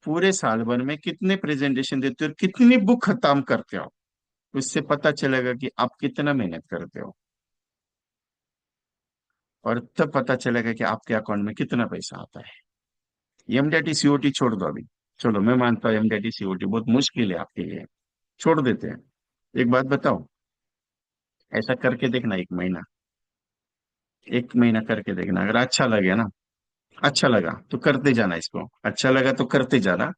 S1: पूरे साल भर में कितने प्रेजेंटेशन देते हो और कितनी बुक खत्म करते हो, तो इससे पता चलेगा कि आप कितना मेहनत करते हो, और तब पता चलेगा कि आपके अकाउंट में कितना पैसा आता है। एमडीटी सीओटी छोड़ दो अभी। चलो मैं मानता हूँ एमडीटी सीओटी बहुत मुश्किल है आपके लिए, छोड़ देते हैं। एक बात बताओ, ऐसा करके देखना 1 महीना, 1 महीना करके देखना, अगर अच्छा लगे ना, अच्छा लगा तो करते जाना इसको, अच्छा लगा तो करते जाना।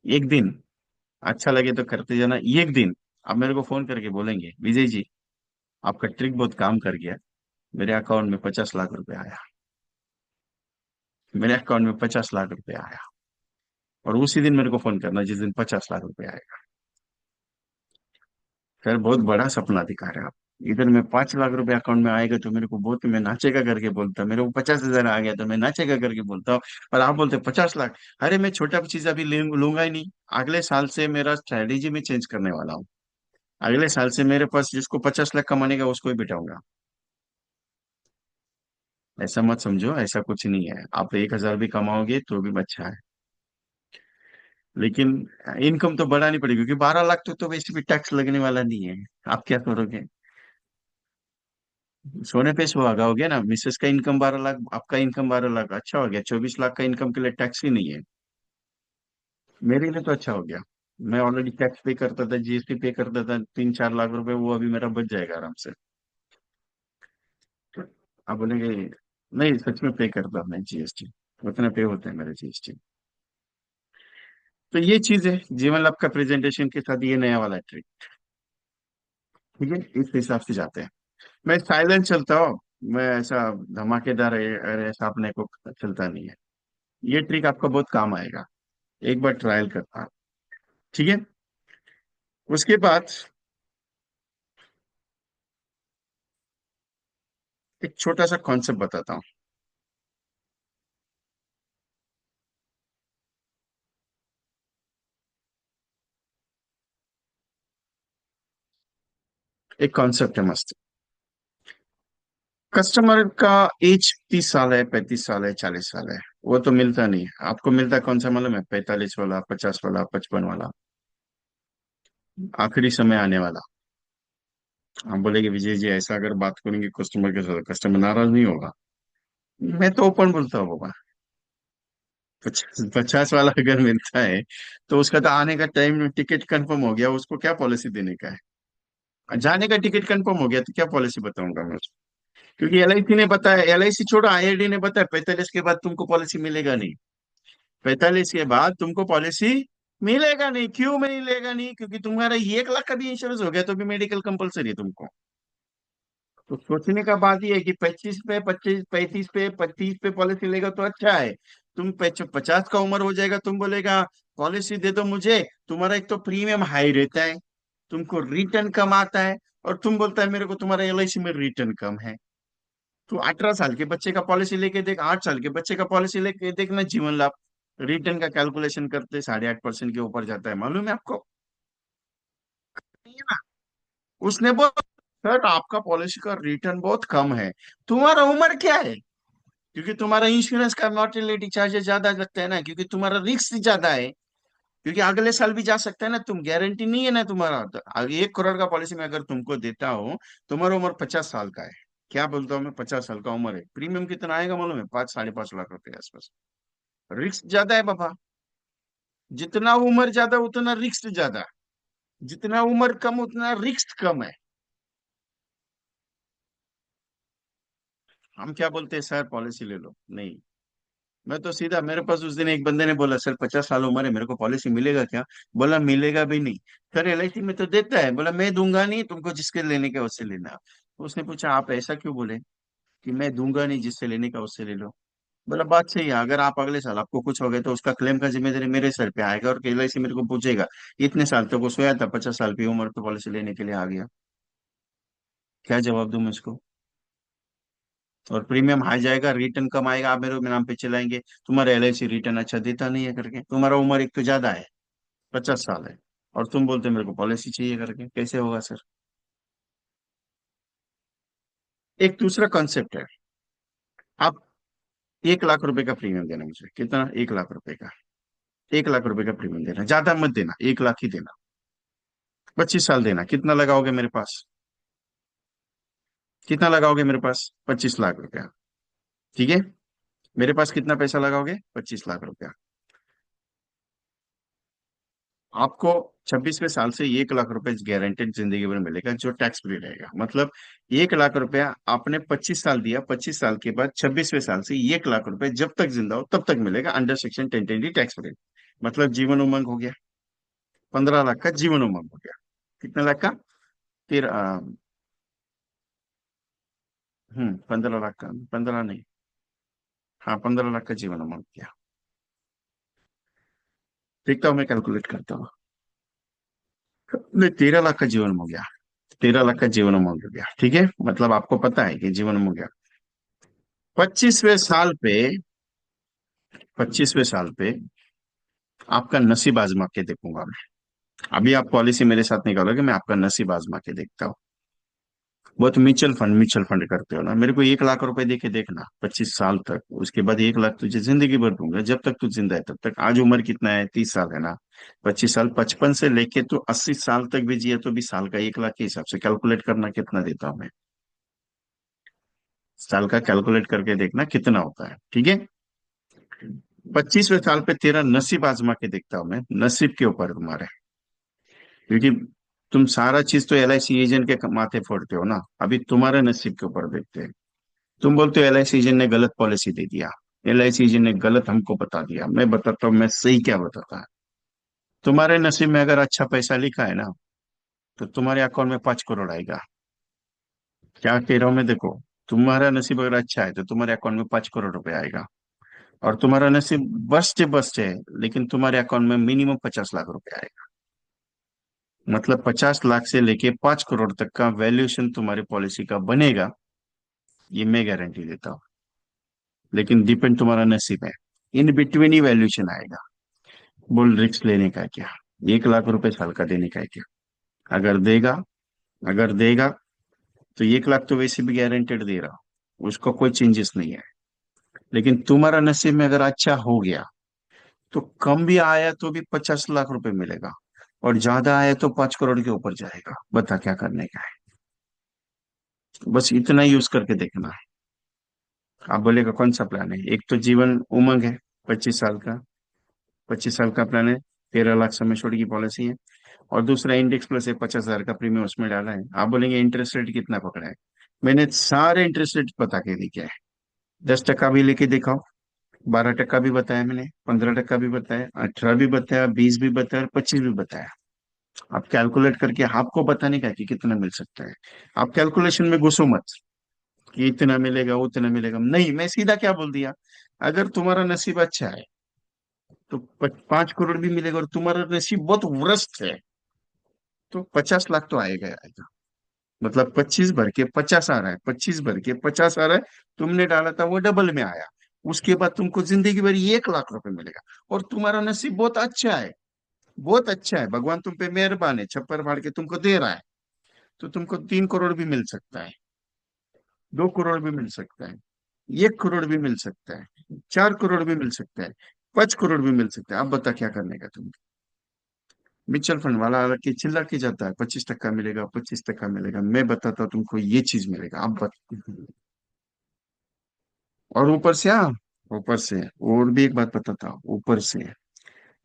S1: एक दिन अच्छा लगे तो करते जाना। एक दिन आप मेरे को फोन करके बोलेंगे विजय जी, आपका ट्रिक बहुत काम कर गया, मेरे अकाउंट में 50 लाख रुपए आया, मेरे अकाउंट में 50 लाख रुपए आया। और उसी दिन मेरे को फोन करना जिस दिन 50 लाख रुपए आएगा। खैर बहुत बड़ा सपना दिखा रहे हैं आप। इधर में 5 लाख रुपए अकाउंट में आएगा तो मेरे को बहुत, मैं नाचेगा करके बोलता, मेरे को 50,000 आ गया तो मैं नाचेगा करके बोलता हूँ। और आप बोलते 50 लाख। अरे मैं छोटा चीज अभी लूंगा ही नहीं। अगले साल से मेरा स्ट्रेटेजी में चेंज करने वाला हूँ। अगले साल से मेरे पास जिसको 50 लाख कमाने का उसको ही बिठाऊंगा। ऐसा मत समझो, ऐसा कुछ नहीं है, आप 1,000 भी कमाओगे तो भी अच्छा है। लेकिन इनकम तो बढ़ानी पड़ेगी, क्योंकि 12 लाख तो वैसे भी टैक्स लगने वाला नहीं है। आप क्या करोगे? सोने पे सुहागा हो गया ना, मिसेस का इनकम 12 लाख, आपका इनकम 12 लाख, अच्छा हो गया। 24 लाख का इनकम के लिए टैक्स ही नहीं है। मेरे लिए तो अच्छा हो गया। मैं ऑलरेडी टैक्स पे करता था, जीएसटी पे करता था, 3 4 लाख रुपए, वो अभी मेरा बच जाएगा आराम से। आप बोलेंगे नहीं, सच में पे करता मैं जीएसटी, उतना पे होता है मेरा जीएसटी। तो ये चीज है जीवन लाभ का प्रेजेंटेशन के साथ, ये नया वाला ट्रिक। ठीक है, इस हिसाब से जाते हैं। मैं साइलेंट चलता हूँ, मैं ऐसा धमाकेदार ऐसा अपने को चलता नहीं है। ये ट्रिक आपका बहुत काम आएगा, एक बार ट्रायल करना। ठीक है। उसके बाद एक छोटा सा कॉन्सेप्ट बताता हूँ। एक कॉन्सेप्ट है मस्त। कस्टमर का एज 30 साल है, 35 साल है, 40 साल है, वो तो मिलता नहीं है। आपको मिलता कौन सा मालूम है? 45 वाला, 50 वाला, 55 वाला, आखिरी समय आने वाला। आप बोलेगे विजय जी ऐसा अगर बात करेंगे कस्टमर के साथ, कस्टमर नाराज नहीं होगा? मैं तो ओपन बोलता हूँ बाबा। 50 वाला अगर मिलता है तो उसका तो आने का टाइम, टिकट कंफर्म हो गया, उसको क्या पॉलिसी देने का है? जाने का टिकट कंफर्म हो गया तो क्या पॉलिसी बताऊंगा मैं उसको? क्योंकि एलआईसी ने बताया, एलआईसी छोड़ो, आईआईडी ने बताया 45 के बाद तुमको पॉलिसी मिलेगा नहीं। 45 के बाद तुमको पॉलिसी मिलेगा नहीं। क्यों मिलेगा नहीं? क्योंकि तुम्हारा 1 लाख का भी इंश्योरेंस हो गया तो भी मेडिकल कंपलसरी है तुमको। तो सोचने का बात ये है कि 25 पे, 25 35 पे पॉलिसी लेगा तो अच्छा है। तुम 50 का उम्र हो जाएगा, तुम बोलेगा पॉलिसी दे दो मुझे। तुम्हारा एक तो प्रीमियम हाई रहता है, तुमको रिटर्न कम आता है, और तुम बोलता है मेरे को तुम्हारा एलआईसी में रिटर्न कम है। तो 18 साल के बच्चे का पॉलिसी लेके देख, 8 साल के बच्चे का पॉलिसी लेके देखना, जीवन लाभ रिटर्न का कैलकुलेशन करते 8.5% के ऊपर जाता है, मालूम है आपको? नहीं है ना? उसने बोला सर आपका पॉलिसी का रिटर्न बहुत कम है। तुम्हारा उम्र क्या है? क्योंकि तुम्हारा इंश्योरेंस का मॉर्टेलिटी चार्जेस ज्यादा लगता है ना, क्योंकि तुम्हारा रिस्क ज्यादा है। क्योंकि अगले साल भी जा सकता है ना, तुम गारंटी नहीं है ना तुम्हारा। तो 1 करोड़ का पॉलिसी में अगर तुमको देता हूँ, तुम्हारा उम्र 50 साल का है, क्या बोलता हूँ मैं, 50 साल का उम्र है, प्रीमियम कितना आएगा मालूम है? 5 साढ़े 5 लाख रुपए आसपास। रिस्क ज्यादा है बाबा। जितना उम्र ज्यादा उतना रिस्क ज्यादा, जितना उम्र कम उतना रिस्क कम है। हम क्या बोलते हैं, सर पॉलिसी ले लो, नहीं। मैं तो सीधा, मेरे पास उस दिन एक बंदे ने बोला, सर 50 साल उम्र है, मेरे को पॉलिसी मिलेगा क्या? बोला मिलेगा भी नहीं। सर एलआईसी में तो देता है। बोला मैं दूंगा नहीं, तुमको जिसके लेने का उससे लेना। तो उसने पूछा आप ऐसा क्यों बोले कि मैं दूंगा नहीं, जिससे लेने का उससे ले लो? बोला बात सही है, अगर आप अगले साल आपको कुछ हो गया तो उसका क्लेम का जिम्मेदारी मेरे सर पे आएगा, और एलआईसी मेरे को पूछेगा इतने साल तक वो सोया था, 50 साल की उम्र पे पॉलिसी लेने के लिए आ गया। क्या जवाब दूं मैं उसको? और प्रीमियम हाई जाएगा, रिटर्न कम आएगा, आप मेरे नाम पे चलाएंगे, तुम्हारा एलआईसी रिटर्न अच्छा देता नहीं है करके, तुम्हारा उम्र एक तो ज्यादा है, 50 साल है, और तुम बोलते मेरे को पॉलिसी चाहिए करके, कैसे होगा सर? एक दूसरा कॉन्सेप्ट है। आप 1 लाख रुपए का प्रीमियम देना मुझे, कितना? 1 लाख रुपए का। 1 लाख रुपए का प्रीमियम देना, ज्यादा मत देना, 1 लाख ही देना। 25 साल देना, कितना लगाओगे मेरे पास? कितना लगाओगे मेरे पास? 25 लाख रुपया। ठीक है, मेरे पास कितना पैसा लगाओगे? 25 लाख रुपया। आपको 26वें साल से 1 लाख रुपए गारंटेड जिंदगी भर मिलेगा, जो टैक्स फ्री रहेगा। मतलब 1 लाख रुपया आपने 25 साल दिया, 25 साल के बाद 26वें साल से 1 लाख रुपए जब तक जिंदा हो तब तक मिलेगा, अंडर सेक्शन 1020 टैक्स फ्री। मतलब जीवन उमंग हो गया। 15 लाख का जीवन उमंग हो गया। कितने लाख का? फिर 15 लाख का, 15 नहीं, हाँ 15 लाख का जीवन उमंग हो गया। देखता हूँ, मैं कैलकुलेट करता हूँ। नहीं, 13 लाख का जीवन उमंग हो गया। 13 लाख का जीवन उमंग हो गया, ठीक है, मतलब आपको पता है कि जीवन उमंग हो गया। 25वें साल पे, 25वें साल पे आपका नसीब आजमा के देखूंगा मैं। अभी आप पॉलिसी मेरे साथ निकालोगे, मैं आपका नसीब आजमा के देखता हूँ। वो तो म्यूचुअल फंड करते हो ना, मेरे को 1 लाख रुपए दे के देखना 25 साल तक, उसके बाद 1 लाख तुझे जिंदगी भर दूंगा, जब तक तू जिंदा है तब तक। आज उम्र कितना है? 30 साल है ना? 25 साल, 55 से लेके तो 80 साल तक भी जिए तो भी साल का 1 लाख के हिसाब से कैलकुलेट करना कितना देता हूँ मैं। साल का कैलकुलेट करके देखना कितना होता है, ठीक है। 25वें साल पे तेरा नसीब आजमा के देखता हूं मैं, नसीब के ऊपर तुम्हारे। क्योंकि तुम सारा चीज तो एलआईसी एजेंट के माथे फोड़ते हो ना, अभी तुम्हारे नसीब के ऊपर देखते हैं। तुम बोलते हो एलआईसी एजेंट ने गलत पॉलिसी दे दिया, एलआईसी एजेंट ने गलत हमको बता दिया। मैं बताता हूँ मैं सही क्या बताता है। तुम्हारे नसीब में अगर अच्छा पैसा लिखा है ना, तो तुम्हारे अकाउंट में 5 करोड़ आएगा। क्या कह रहा हूं मैं, देखो, तुम्हारा नसीब अगर अच्छा है तो तुम्हारे अकाउंट में 5 करोड़ रुपए आएगा। और तुम्हारा नसीब बस्ट है, लेकिन तुम्हारे अकाउंट में मिनिमम 50 लाख रुपए आएगा। मतलब 50 लाख से लेके 5 करोड़ तक का वैल्यूएशन तुम्हारी पॉलिसी का बनेगा, ये मैं गारंटी देता हूँ। लेकिन डिपेंड तुम्हारा नसीब है, इन बिटवीन ही वैल्यूएशन आएगा। बोल रिस्क लेने का है क्या? 1 लाख रुपए साल का देने का है क्या? अगर देगा, अगर देगा तो 1 लाख तो वैसे भी गारंटेड दे रहा हूँ, उसका कोई चेंजेस नहीं है। लेकिन तुम्हारा नसीब में अगर अच्छा हो गया तो कम भी आया तो भी 50 लाख रुपए मिलेगा, और ज्यादा आया तो 5 करोड़ के ऊपर जाएगा। बता क्या करने का है? बस इतना यूज करके देखना है। आप बोलेगा कौन सा प्लान है? एक तो जीवन उमंग है, 25 साल का, 25 साल का प्लान है, 13 लाख समय छोड़ की पॉलिसी है। और दूसरा इंडेक्स प्लस है, 50 हजार का प्रीमियम उसमें डाला है। आप बोलेंगे इंटरेस्ट रेट कितना पकड़ा है? मैंने सारे इंटरेस्ट रेट बता के दिया है। 10 टका भी लेके दिखाओ, 12 टका भी बताया मैंने, 15 टका भी बताया, 18 भी बताया, 20 भी बताया, और 25 भी बताया। आप कैलकुलेट करके आपको बताने का है कि कितना मिल सकता है। आप कैलकुलेशन में घुसो मत कि इतना मिलेगा उतना मिलेगा, नहीं, मैं सीधा क्या बोल दिया, अगर तुम्हारा नसीब अच्छा है तो 5 करोड़ भी मिलेगा, और तुम्हारा नसीब बहुत वर्स्ट है तो 50 लाख तो आएगा ही आएगा। मतलब 25 भर के 50 आ रहा है, 25 भर के 50 आ रहा है। तुमने डाला था वो डबल में आया, उसके बाद तुमको जिंदगी भर 1 लाख रुपए मिलेगा। और तुम्हारा नसीब बहुत अच्छा है, बहुत अच्छा है, भगवान तुम पे मेहरबान है, छप्पर फाड़ के तुमको दे रहा है। तो तुमको 3 करोड़ भी मिल सकता है, 2 करोड़ भी मिल सकता है, 1 करोड़ भी मिल सकता है, 4 करोड़ भी मिल सकता है, 5 करोड़ भी मिल सकता है। आप बता क्या करने का तुम? म्यूचुअल फंड वाला अलग के चिल्ला के जाता है, 25 टका मिलेगा, 25 टका मिलेगा, मैं बताता हूँ तुमको ये चीज मिलेगा, आप बता। और ऊपर से, हाँ, ऊपर से और भी एक बात बताता हूँ, ऊपर से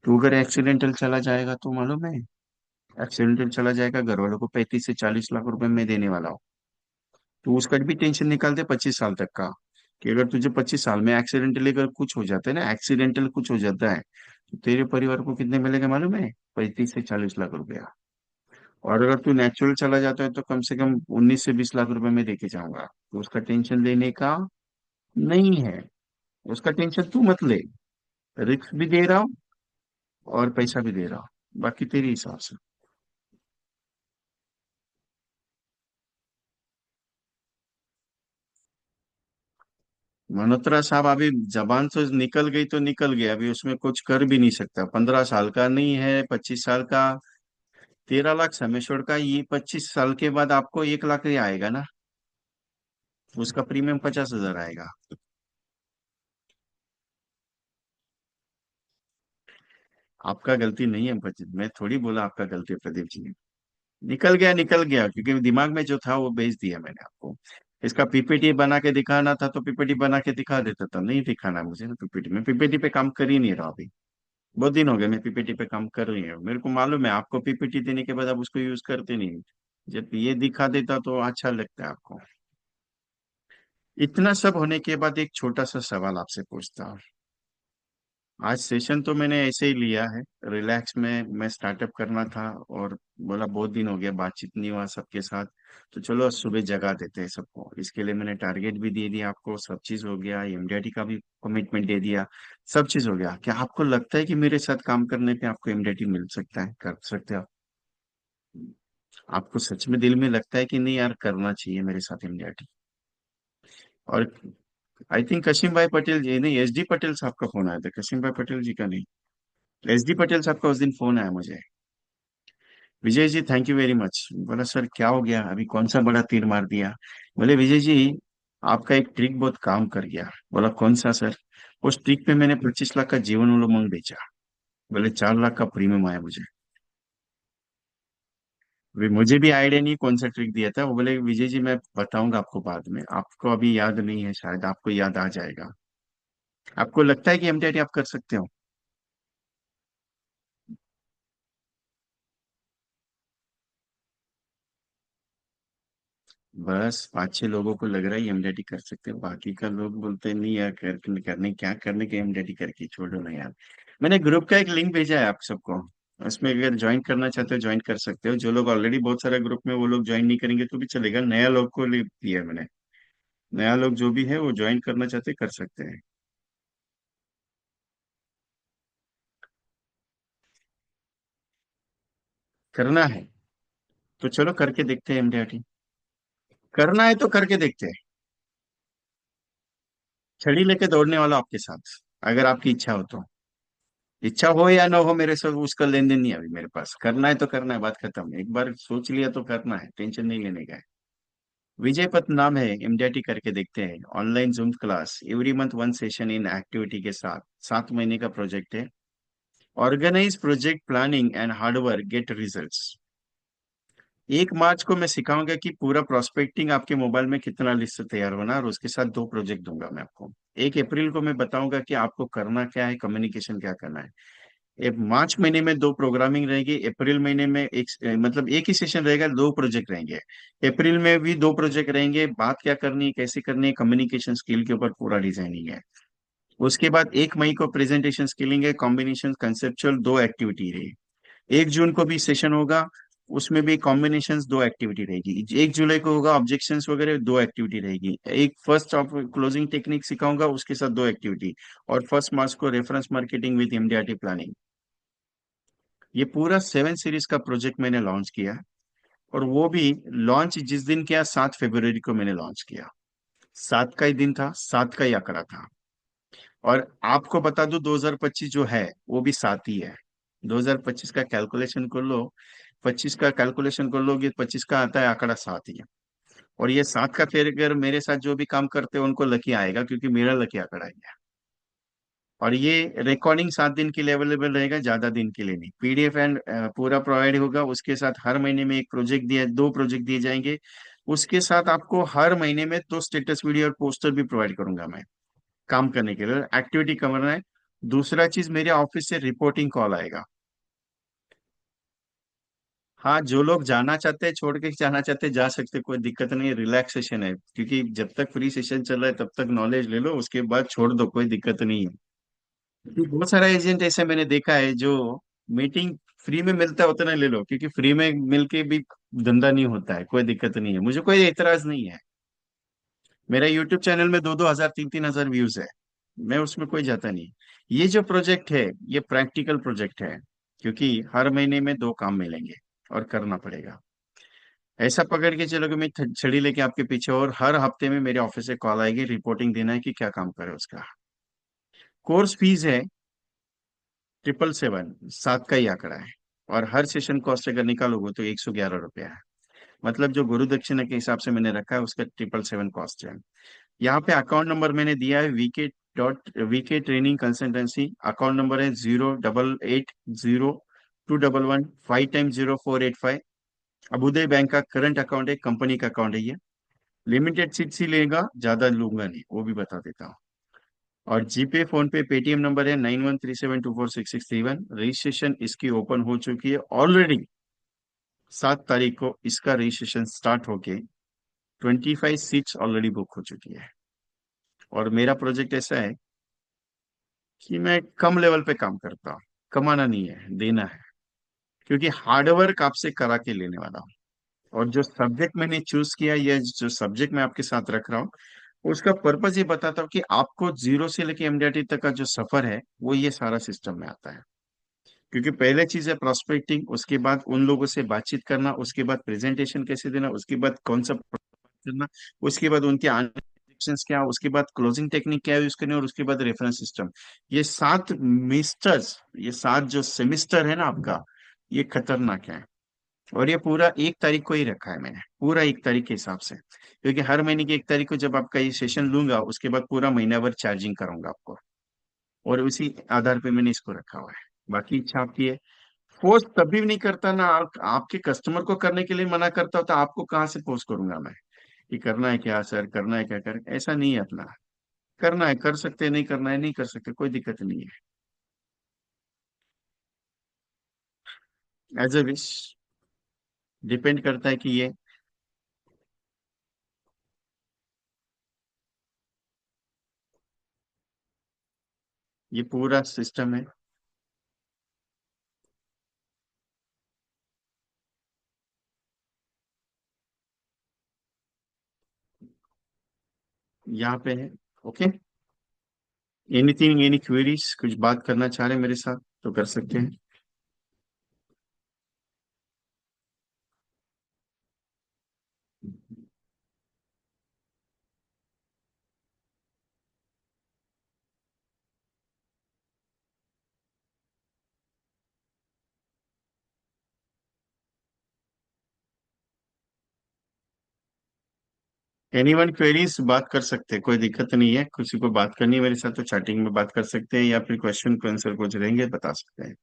S1: तू अगर एक्सीडेंटल चला जाएगा तो मालूम है, एक्सीडेंटल चला जाएगा, घर वालों को 35 से 40 लाख रुपए में देने वाला हूँ। तो उसका भी टेंशन निकाल दे 25 साल तक का। कि अगर तुझे 25 साल में एक्सीडेंटली अगर कुछ हो जाता है ना, एक्सीडेंटल कुछ हो जाता है, तो तेरे परिवार को कितने मिलेगा मालूम है? 35 से 40 लाख रुपया। और अगर तू नेचुरल चला जाता है तो कम से कम 19 से 20 लाख रुपए में देके जाऊंगा, तो उसका टेंशन लेने का नहीं है। उसका टेंशन तू मत ले। रिस्क भी दे रहा हूँ और पैसा भी दे रहा हूँ, बाकी तेरे हिसाब से। मल्होत्रा साहब, अभी जबान से निकल गई तो निकल गई, अभी उसमें कुछ कर भी नहीं सकता। 15 साल का नहीं है, 25 साल का। 13 लाख समेश्वर का, ये 25 साल के बाद आपको 1 लाख ही आएगा ना। उसका प्रीमियम 50 हजार आएगा। आपका गलती नहीं है मैं थोड़ी बोला आपका गलती है प्रदीप जी। निकल गया, निकल गया, क्योंकि दिमाग में जो था वो भेज दिया मैंने आपको। इसका पीपीटी बना के दिखाना था तो पीपीटी बना के दिखा देता था, नहीं दिखाना मुझे ना पीपीटी। मैं पीपीटी पे काम कर ही नहीं रहा अभी। बहुत दिन हो गए मैं पीपीटी पे काम कर रही हूँ, मेरे को मालूम है आपको पीपीटी देने के बाद आप उसको यूज करते नहीं। जब ये दिखा देता तो अच्छा लगता है आपको। इतना सब होने के बाद एक छोटा सा सवाल आपसे पूछता हूँ। आज सेशन तो मैंने ऐसे ही लिया है, रिलैक्स में मैं स्टार्टअप करना था, और बोला बहुत दिन हो गया बातचीत नहीं हुआ सबके साथ, तो चलो सुबह जगा देते हैं सबको। इसके लिए मैंने टारगेट भी दे दिया आपको, सब चीज हो गया, एमडीआरटी का भी कमिटमेंट दे दिया। सब चीज हो गया। क्या आपको लगता है कि मेरे साथ काम करने पे आपको एमडीआरटी मिल सकता है, कर सकते हो आप? आपको सच में दिल में लगता है कि नहीं यार करना चाहिए मेरे साथ एमडीआरटी? और आई थिंक कशिम भाई पटेल जी, नहीं, एस डी पटेल साहब का फोन आया था, कशिम भाई पटेल जी का नहीं। एस डी पटेल साहब का उस दिन फोन आया मुझे। Vijay ji thank you very much. बोला सर क्या हो गया, अभी कौन सा बड़ा तीर मार दिया? बोले विजय जी, आपका एक ट्रिक बहुत काम कर गया। बोला कौन सा सर? उस ट्रिक पे मैंने 25 लाख का जीवन उन्मूलन बेचा। बोले 4 लाख का प्रीमियम आया मुझे। अभी मुझे भी आइडिया नहीं कौन सा ट्रिक दिया था। वो बोले विजय जी मैं बताऊंगा आपको बाद में, आपको अभी याद नहीं है, शायद आपको याद आ जाएगा। आपको लगता है कि एमटीआई आप कर सकते हो? बस 5-6 लोगों को लग रहा है एमडीटी कर सकते हैं, बाकी का लोग बोलते हैं नहीं यार, करने क्या करने के, एमडीटी करके छोड़ो ना यार। मैंने ग्रुप का एक लिंक भेजा है आप सबको, उसमें अगर ज्वाइन करना चाहते हो ज्वाइन कर सकते हो। जो लोग ऑलरेडी बहुत सारे ग्रुप में, वो लोग ज्वाइन नहीं करेंगे तो भी चलेगा, नया लोग को दिया है मैंने। नया लोग जो भी है वो ज्वाइन करना चाहते कर सकते हैं। करना है तो चलो करके देखते हैं एमडीटी। करना है तो करके देखते हैं। छड़ी लेके दौड़ने वाला आपके साथ, अगर आपकी इच्छा हो तो। इच्छा हो या ना हो, मेरे से उसका लेन देन नहीं है अभी मेरे पास। करना है तो करना है, बात खत्म। एक बार सोच लिया तो करना है, टेंशन नहीं लेने का है। विजय पथ नाम है, एमडीटी करके देखते हैं। Online Zoom class every month, one session in activity के साथ। 7 महीने का प्रोजेक्ट है। Organise project planning and hard work get results. 1 मार्च को मैं सिखाऊंगा कि पूरा प्रोस्पेक्टिंग आपके मोबाइल में कितना लिस्ट तैयार होना, और उसके साथ 2 प्रोजेक्ट दूंगा मैं आपको। 1 अप्रैल को मैं बताऊंगा कि आपको करना क्या है, कम्युनिकेशन क्या करना है। मार्च महीने में 2 प्रोग्रामिंग रहेगी, अप्रैल महीने में एक, मतलब एक ही सेशन रहेगा, 2 प्रोजेक्ट रहेंगे। अप्रैल में भी 2 प्रोजेक्ट रहेंगे। बात क्या करनी है, कैसे करनी है, कम्युनिकेशन स्किल के ऊपर पूरा डिजाइनिंग है। उसके बाद 1 मई को प्रेजेंटेशन स्किलिंग है, कॉम्बिनेशन कंसेप्चुअल 2 एक्टिविटी रही। 1 जून को भी सेशन होगा, उसमें भी कॉम्बिनेशन 2 एक्टिविटी रहेगी। 1 जुलाई को होगा ऑब्जेक्शंस वगैरह, 2 एक्टिविटी रहेगी। एक फर्स्ट ऑफ क्लोजिंग टेक्निक सिखाऊंगा, उसके साथ 2 एक्टिविटी। और 1 मार्च को reference marketing with MDRT planning. ये पूरा 7 सीरीज का प्रोजेक्ट मैंने लॉन्च किया। और वो भी लॉन्च जिस दिन किया, 7 फरवरी को मैंने लॉन्च किया। 7 का ही दिन था, 7 का ही आंकड़ा था। और आपको बता दूं 2025 जो है वो भी 7 ही है। 2025 का कैलकुलेशन कर लो, 25 का कैलकुलेशन कर लोगे, 25 का आता है आंकड़ा 7 ही है। और ये 7 का फिर अगर मेरे साथ जो भी काम करते हैं उनको लकी आएगा, क्योंकि मेरा लकी आंकड़ा ही है। और ये रिकॉर्डिंग 7 दिन के लिए अवेलेबल रहेगा, ज्यादा दिन के लिए नहीं। पीडीएफ एंड पूरा प्रोवाइड होगा। उसके साथ हर महीने में एक प्रोजेक्ट दिया, 2 प्रोजेक्ट दिए जाएंगे। उसके साथ आपको हर महीने में 2 स्टेटस वीडियो और पोस्टर भी प्रोवाइड करूंगा मैं, काम करने के लिए, एक्टिविटी करना है। दूसरा चीज, मेरे ऑफिस से रिपोर्टिंग कॉल आएगा। हाँ, जो लोग जाना चाहते हैं, छोड़ के जाना चाहते हैं, जा सकते, कोई दिक्कत नहीं है, रिलैक्सेशन है, क्योंकि जब तक फ्री सेशन चल रहा है तब तक नॉलेज ले लो, उसके बाद छोड़ दो, कोई दिक्कत नहीं है। क्योंकि बहुत सारा एजेंट ऐसे मैंने देखा है जो मीटिंग फ्री में मिलता है उतना ले लो, क्योंकि फ्री में मिलके भी धंधा नहीं होता है, कोई दिक्कत नहीं है, मुझे कोई एतराज नहीं है। मेरा यूट्यूब चैनल में 2-2 हजार 3-3 हजार व्यूज है, मैं उसमें कोई जाता नहीं। ये जो प्रोजेक्ट है, ये प्रैक्टिकल प्रोजेक्ट है, क्योंकि हर महीने में 2 काम मिलेंगे और करना पड़ेगा। ऐसा पकड़ के चलो कि मैं छड़ी लेके आपके पीछे, और हर हफ्ते में मेरे ऑफिस से कॉल आएगी, रिपोर्टिंग देना है कि क्या काम करे उसका। कोर्स फीस है 777, 7 का ही आंकड़ा है। और हर सेशन कॉस्ट अगर निकालोगे तो 111 रुपया है। मतलब जो गुरु दक्षिणा के हिसाब से मैंने रखा है उसका 777 कॉस्ट है। यहाँ पे अकाउंट नंबर मैंने दिया है VK training consultancy. Account number है 0880211 5 टाइम 0485। अबुदय बैंक का करंट अकाउंट है, कंपनी का अकाउंट है ये। लिमिटेड सीट्स ही लेगा, ज्यादा लूंगा नहीं, वो भी बता देता हूँ। और जीपे, फोन पे, पेटीएम नंबर है 9137246631। रजिस्ट्रेशन इसकी ओपन हो चुकी है ऑलरेडी। 7 तारीख को इसका रजिस्ट्रेशन स्टार्ट होके 25 सीट्स ऑलरेडी बुक हो चुकी है। और मेरा प्रोजेक्ट ऐसा है कि मैं कम लेवल पे काम करता हूँ, कमाना नहीं है, देना है। क्योंकि हार्डवर्क आपसे करा के लेने वाला हूँ। और जो सब्जेक्ट मैंने चूज किया, या जो सब्जेक्ट मैं आपके साथ रख रहा हूँ, उसका पर्पज ये बताता हूँ कि आपको जीरो से लेके एमडीआरटी तक का जो सफर है वो ये सारा सिस्टम में आता है। क्योंकि पहले चीज है प्रोस्पेक्टिंग, उसके बाद उन लोगों से बातचीत करना, उसके बाद प्रेजेंटेशन कैसे देना, उसके बाद कौन सा करना, उसके बाद उनके ऑब्जेक्शंस क्या, उसके बाद क्लोजिंग टेक्निक क्या यूज करनी, और उसके बाद रेफरेंस सिस्टम। ये 7 मिस्टर्स, ये 7 जो सेमिस्टर है ना आपका, ये खतरनाक है। और ये पूरा 1 तारीख को ही रखा है मैंने, पूरा 1 तारीख के हिसाब से, क्योंकि हर महीने की 1 तारीख को जब आपका ये सेशन लूंगा, उसके बाद पूरा महीना भर चार्जिंग करूंगा आपको। और उसी आधार पे मैंने इसको रखा हुआ है। बाकी इच्छा आपकी है। फोर्स तभी भी नहीं करता ना, आपके कस्टमर को करने के लिए मना करता हो तो आपको कहाँ से फोर्स करूंगा मैं, कि करना है क्या सर, करना है क्या, कर ऐसा नहीं है अपना। करना है कर सकते हैं, नहीं करना है नहीं कर सकते, कोई दिक्कत नहीं है। एज अ विश, डिपेंड करता है कि ये पूरा सिस्टम है। यहाँ पे है। ओके। एनीथिंग, एनी क्वेरीज, कुछ बात करना चाह रहे हैं मेरे साथ तो कर सकते हैं। एनीवन क्वेरीज, बात कर सकते हैं, कोई दिक्कत नहीं है, किसी को बात करनी है मेरे साथ तो चैटिंग में बात कर सकते हैं, या फिर क्वेश्चन को आंसर कुछ रहेंगे बता सकते हैं।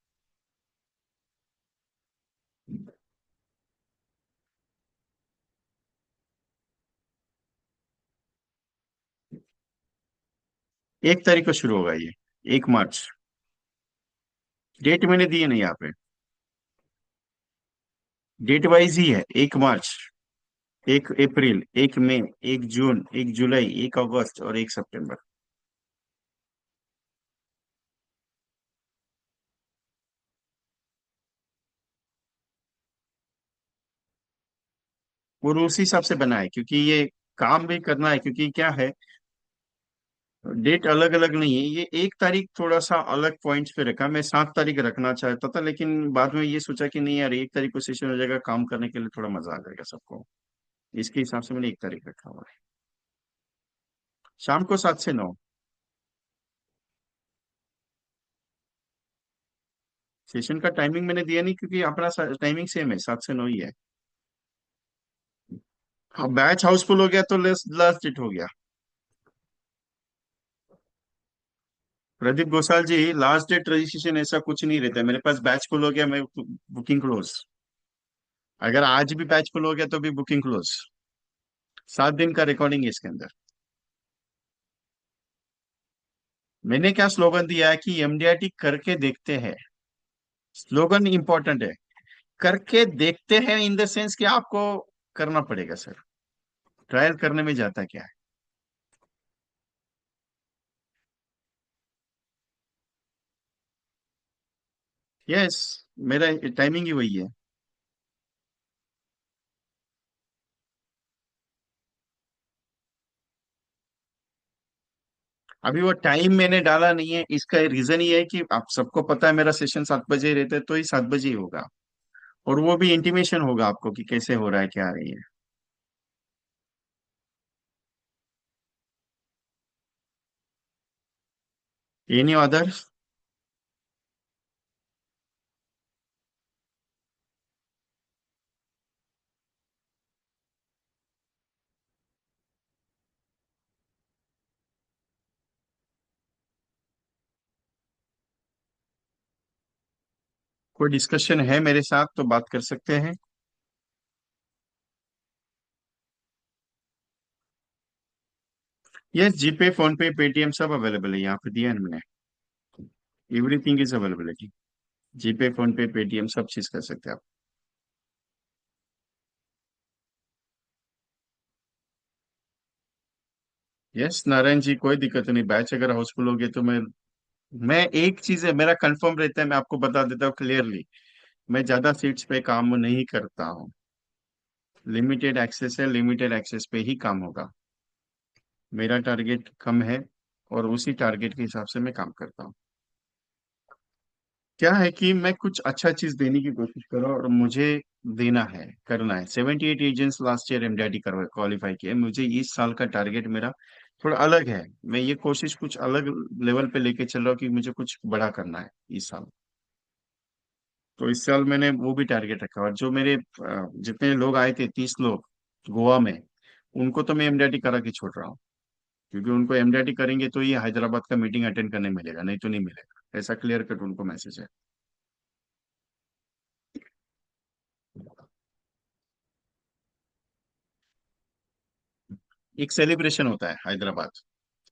S1: एक तारीख को शुरू होगा ये, 1 मार्च। डेट मैंने दी है ना यहाँ पे, डेट वाइज ही है। 1 मार्च, 1 अप्रैल, 1 मई, 1 जून, 1 जुलाई, 1 अगस्त और 1 सितंबर। वो उसी हिसाब से बना है, क्योंकि ये काम भी करना है, क्योंकि क्या है, डेट अलग अलग नहीं है, ये 1 तारीख थोड़ा सा अलग पॉइंट्स पे रखा। मैं 7 तारीख रखना चाहता था, लेकिन बाद में ये सोचा कि नहीं यार, 1 तारीख को सेशन हो जाएगा, काम करने के लिए थोड़ा मजा आ जाएगा सबको। इसके हिसाब से मैंने 1 तारीख रखा हुआ है। शाम को 7 से 9। सेशन का टाइमिंग मैंने दिया नहीं, क्योंकि अपना टाइमिंग सेम है, 7 से 9 ही है। हाँ, बैच हाउसफुल हो गया तो लास्ट डेट हो गया। प्रदीप घोषाल जी, लास्ट डेट रजिस्ट्रेशन ऐसा कुछ नहीं रहता है मेरे पास। बैच फुल हो गया, मैं बुकिंग क्लोज। अगर आज भी बैच फुल हो गया तो भी बुकिंग क्लोज। 7 दिन का रिकॉर्डिंग है इसके अंदर। मैंने क्या स्लोगन दिया है कि एमडीआरटी करके देखते हैं। स्लोगन इंपॉर्टेंट है। करके देखते हैं इन द सेंस कि आपको करना पड़ेगा सर। ट्रायल करने में जाता क्या है। यस, मेरा टाइमिंग ही वही है। अभी वो टाइम मैंने डाला नहीं है, इसका रीजन ये है कि आप सबको पता है मेरा सेशन 7 बजे रहता है, तो ही 7 बजे ही होगा। और वो भी इंटीमेशन होगा आपको कि कैसे हो रहा है, क्या रही है। Any other. कोई डिस्कशन है मेरे साथ तो बात कर सकते हैं। यस, जीपे फोन पे पेटीएम सब अवेलेबल है, यहाँ पे दिया है ना मैंने। Everything is availability. GPay phone पे पेटीएम सब चीज कर सकते हैं आप। यस नारायण जी, कोई दिक्कत नहीं, बैच अगर हाउसफुल हो गया तो मैं एक चीज है मेरा कंफर्म रहता है, मैं आपको बता देता हूँ क्लियरली। मैं ज्यादा सीट्स पे काम नहीं करता हूँ। लिमिटेड एक्सेस है, लिमिटेड एक्सेस पे ही काम होगा। मेरा टारगेट कम है, और उसी टारगेट के हिसाब से मैं काम करता हूँ। क्या है कि मैं कुछ अच्छा चीज देने की कोशिश कर रहा हूँ, और मुझे देना है, करना है। 78 एजेंट्स लास्ट ईयर एमडीआईटी कर क्वालिफाई किए, मुझे इस साल का टारगेट मेरा थोड़ा अलग है। मैं ये कोशिश कुछ अलग लेवल पे लेके चल रहा हूँ कि मुझे कुछ बड़ा करना है इस साल। तो इस साल मैंने वो भी टारगेट रखा, और जो मेरे जितने लोग आए थे 30 लोग गोवा में, उनको तो मैं एमडीआईटी करा के छोड़ रहा हूँ। क्योंकि उनको एमडीआईटी करेंगे तो ये हैदराबाद का मीटिंग अटेंड करने मिलेगा, नहीं तो नहीं मिलेगा, ऐसा क्लियर कट उनको मैसेज है। एक सेलिब्रेशन होता है हैदराबाद।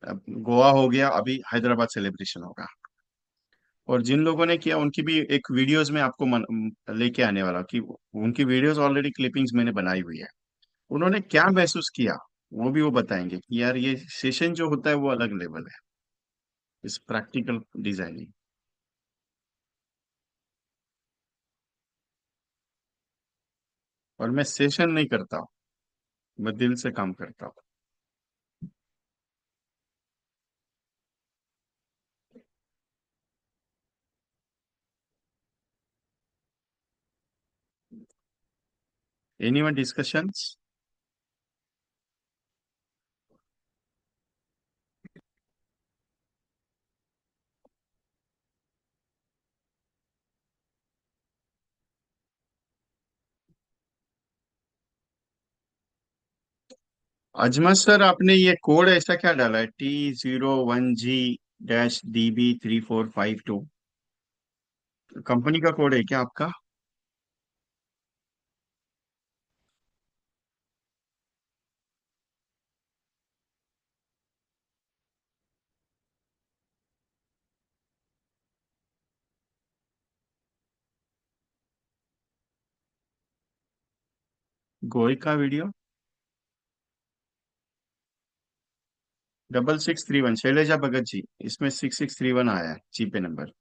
S1: अब गोवा हो गया, अभी हैदराबाद सेलिब्रेशन होगा। और जिन लोगों ने किया उनकी भी एक वीडियोस में आपको लेके आने वाला कि उनकी वीडियोस ऑलरेडी क्लिपिंग्स मैंने बनाई हुई है। उन्होंने क्या महसूस किया वो भी वो बताएंगे कि यार ये सेशन जो होता है वो अलग लेवल है, इस प्रैक्टिकल डिजाइनिंग। और मैं सेशन नहीं करता हूँ, मैं दिल से काम करता हूँ। Anyone discussions. अजमत सर, आपने ये कोड ऐसा क्या डाला है, T01G-DB3452? कंपनी का कोड है क्या आपका? गोई का वीडियो। 6631 शैलेजा भगत जी, इसमें 6631 आया है जीपे नंबर।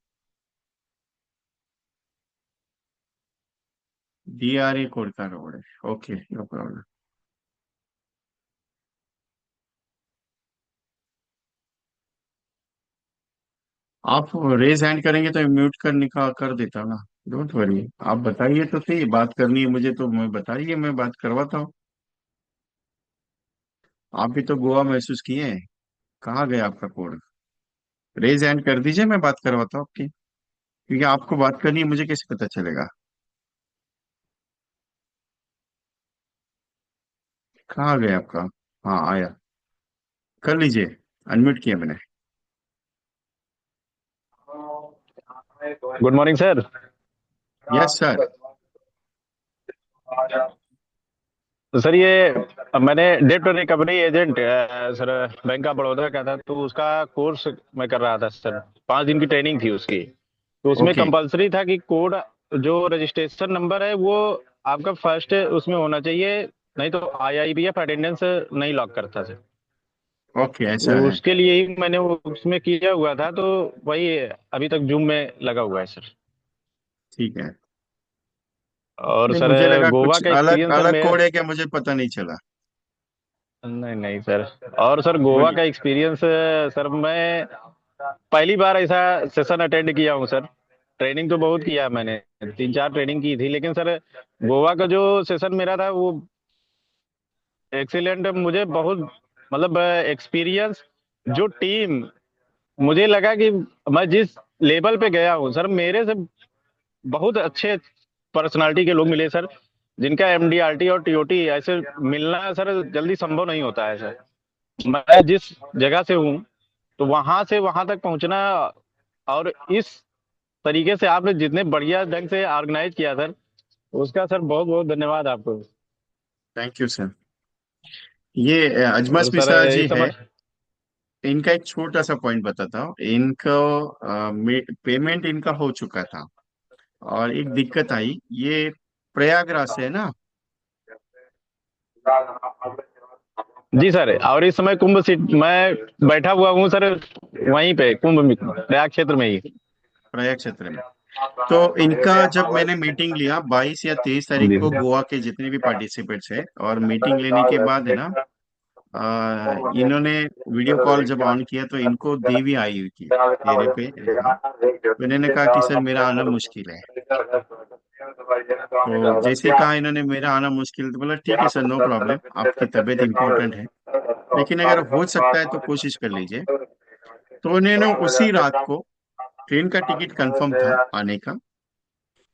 S1: DRA कोड का कोड है, ओके, नो प्रॉब्लम। आप रेज हैंड करेंगे तो म्यूट करने का कर देता ना। डोंट वरी, आप बताइए तो सही, बात करनी है मुझे तो मैं बताइए, मैं बात करवाता हूँ। आप भी तो गोवा महसूस किए हैं। कहाँ गया आपका कोड? रेज हैंड कर दीजिए, मैं बात करवाता हूँ आपकी। क्योंकि आपको बात करनी है, मुझे कैसे पता चलेगा? कहाँ गया आपका? हाँ आया। कर लीजिए, अनम्यूट किया मैंने।
S2: Good morning sir.
S1: Yes sir.
S2: तो सर ये मैंने date recovery agent sir bank of Baroda का था, तो उसका कोर्स मैं कर रहा था सर। 5 दिन की ट्रेनिंग थी उसकी। तो उसमें
S1: ओके।
S2: कंपलसरी था कि कोड जो रजिस्ट्रेशन नंबर है वो आपका फर्स्ट उसमें होना चाहिए, नहीं तो आईआईबीएफ अटेंडेंस नहीं लॉक करता सर।
S1: ओके, ऐसा
S2: तो
S1: है।
S2: उसके लिए ही मैंने वो उसमें किया हुआ था, तो वही अभी तक जूम में लगा हुआ है सर।
S1: ठीक है।
S2: और
S1: नहीं,
S2: सर
S1: मुझे लगा
S2: गोवा
S1: कुछ
S2: का
S1: अलग
S2: एक्सपीरियंस सर
S1: अलग
S2: मेरा।
S1: कोड है क्या, मुझे पता नहीं चला।
S2: नहीं नहीं सर। और सर गोवा
S1: बोलिए।
S2: का एक्सपीरियंस, सर मैं पहली बार ऐसा सेशन अटेंड किया हूँ सर। ट्रेनिंग तो बहुत किया है मैंने, 3 4 ट्रेनिंग की थी, लेकिन सर गोवा का जो सेशन मेरा था वो एक्सीलेंट, मुझे बहुत मतलब एक्सपीरियंस, जो टीम, मुझे लगा कि मैं जिस लेवल पे गया हूँ सर, मेरे से बहुत अच्छे पर्सनालिटी के लोग मिले सर, जिनका एमडीआरटी और टीओटी ऐसे मिलना सर जल्दी संभव नहीं होता है सर। मैं जिस जगह से हूँ, तो वहां से वहां तक पहुंचना, और इस तरीके से आपने जितने बढ़िया ढंग से ऑर्गेनाइज किया सर, उसका सर बहुत बहुत धन्यवाद आपको।
S1: Thank you sir. ये अजमस
S2: और सर
S1: मिश्रा जी
S2: इस
S1: है।
S2: समय।
S1: इनका एक छोटा सा पॉइंट बताता हूँ इनको। पेमेंट इनका हो चुका था, और एक दिक्कत आई। ये प्रयागराज से है ना।
S2: जी सर, और इस समय कुंभ सीट मैं बैठा हुआ हूँ सर, वहीं पे कुंभ में, प्रयाग क्षेत्र में ही।
S1: प्रयाग क्षेत्र में। तो इनका जब मैंने मीटिंग लिया 22 या 23 तारीख
S2: जी
S1: को, गोवा के जितने भी पार्टिसिपेंट्स है, और मीटिंग लेने के बाद है ना, इन्होंने वीडियो कॉल जब ऑन किया तो इनको देवी आई हुई थी चेहरे पे ऐसा। तो इन्होंने कहा कि सर मेरा आना मुश्किल है। तो जैसे कहा इन्होंने मेरा आना मुश्किल, तो बोला ठीक है सर, नो प्रॉब्लम, आपकी तबीयत इंपॉर्टेंट है, लेकिन अगर हो सकता है तो कोशिश कर लीजिए। तो इन्होंने उसी रात को, ट्रेन का टिकट कंफर्म था आने का,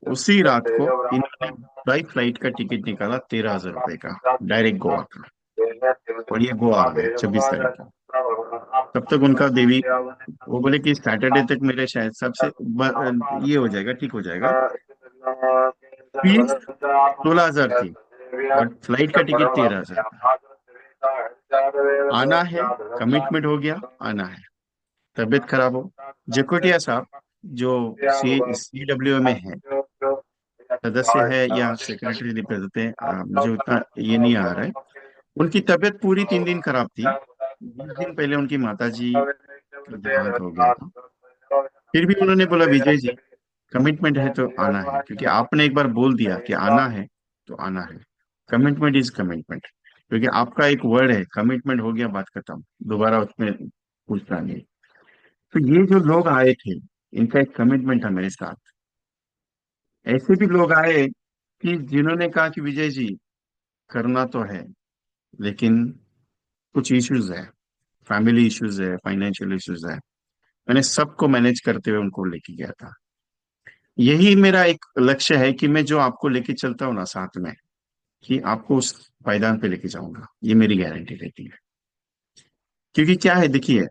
S1: उसी रात को इन्होंने बाई फ्लाइट का टिकट निकाला 13,000 रुपए का, डायरेक्ट गोवा का। और ये गोवा आ गए 26 तारीख को। तब तक उनका देवी, वो बोले कि सैटरडे तक मेरे शायद सबसे ये हो जाएगा, ठीक हो जाएगा। फीस 16,000 थी, और फ्लाइट का टिकट 13,000 था। आना है, कमिटमेंट हो गया, आना है। तबीयत खराब हो, जकोटिया साहब जो CWA में है, सदस्य है या सेक्रेटरी रिप्रेजेंटेटिव, मुझे उतना ये नहीं आ रहा है। उनकी तबीयत पूरी 3 दिन खराब थी। 20 दिन पहले उनकी माता जी का देहांत हो गया था। फिर भी उन्होंने बोला विजय जी, कमिटमेंट है तो आना है, क्योंकि आपने एक बार बोल दिया कि आना है तो आना है। कमिटमेंट इज कमिटमेंट, क्योंकि आपका एक वर्ड है, कमिटमेंट हो गया, बात खत्म, दोबारा उसमें पूछना नहीं। तो ये जो लोग आए थे, इनका एक कमिटमेंट था मेरे साथ। ऐसे भी लोग आए कि जिन्होंने कहा कि विजय जी, करना तो है, लेकिन कुछ इश्यूज है, फैमिली इश्यूज है, फाइनेंशियल इश्यूज है। मैंने सबको मैनेज करते हुए उनको लेके गया था। यही मेरा एक लक्ष्य है कि मैं जो आपको लेके चलता हूँ ना साथ में, कि आपको उस पायदान पे लेके जाऊंगा, ये मेरी गारंटी रहती है। क्योंकि क्या है, देखिए,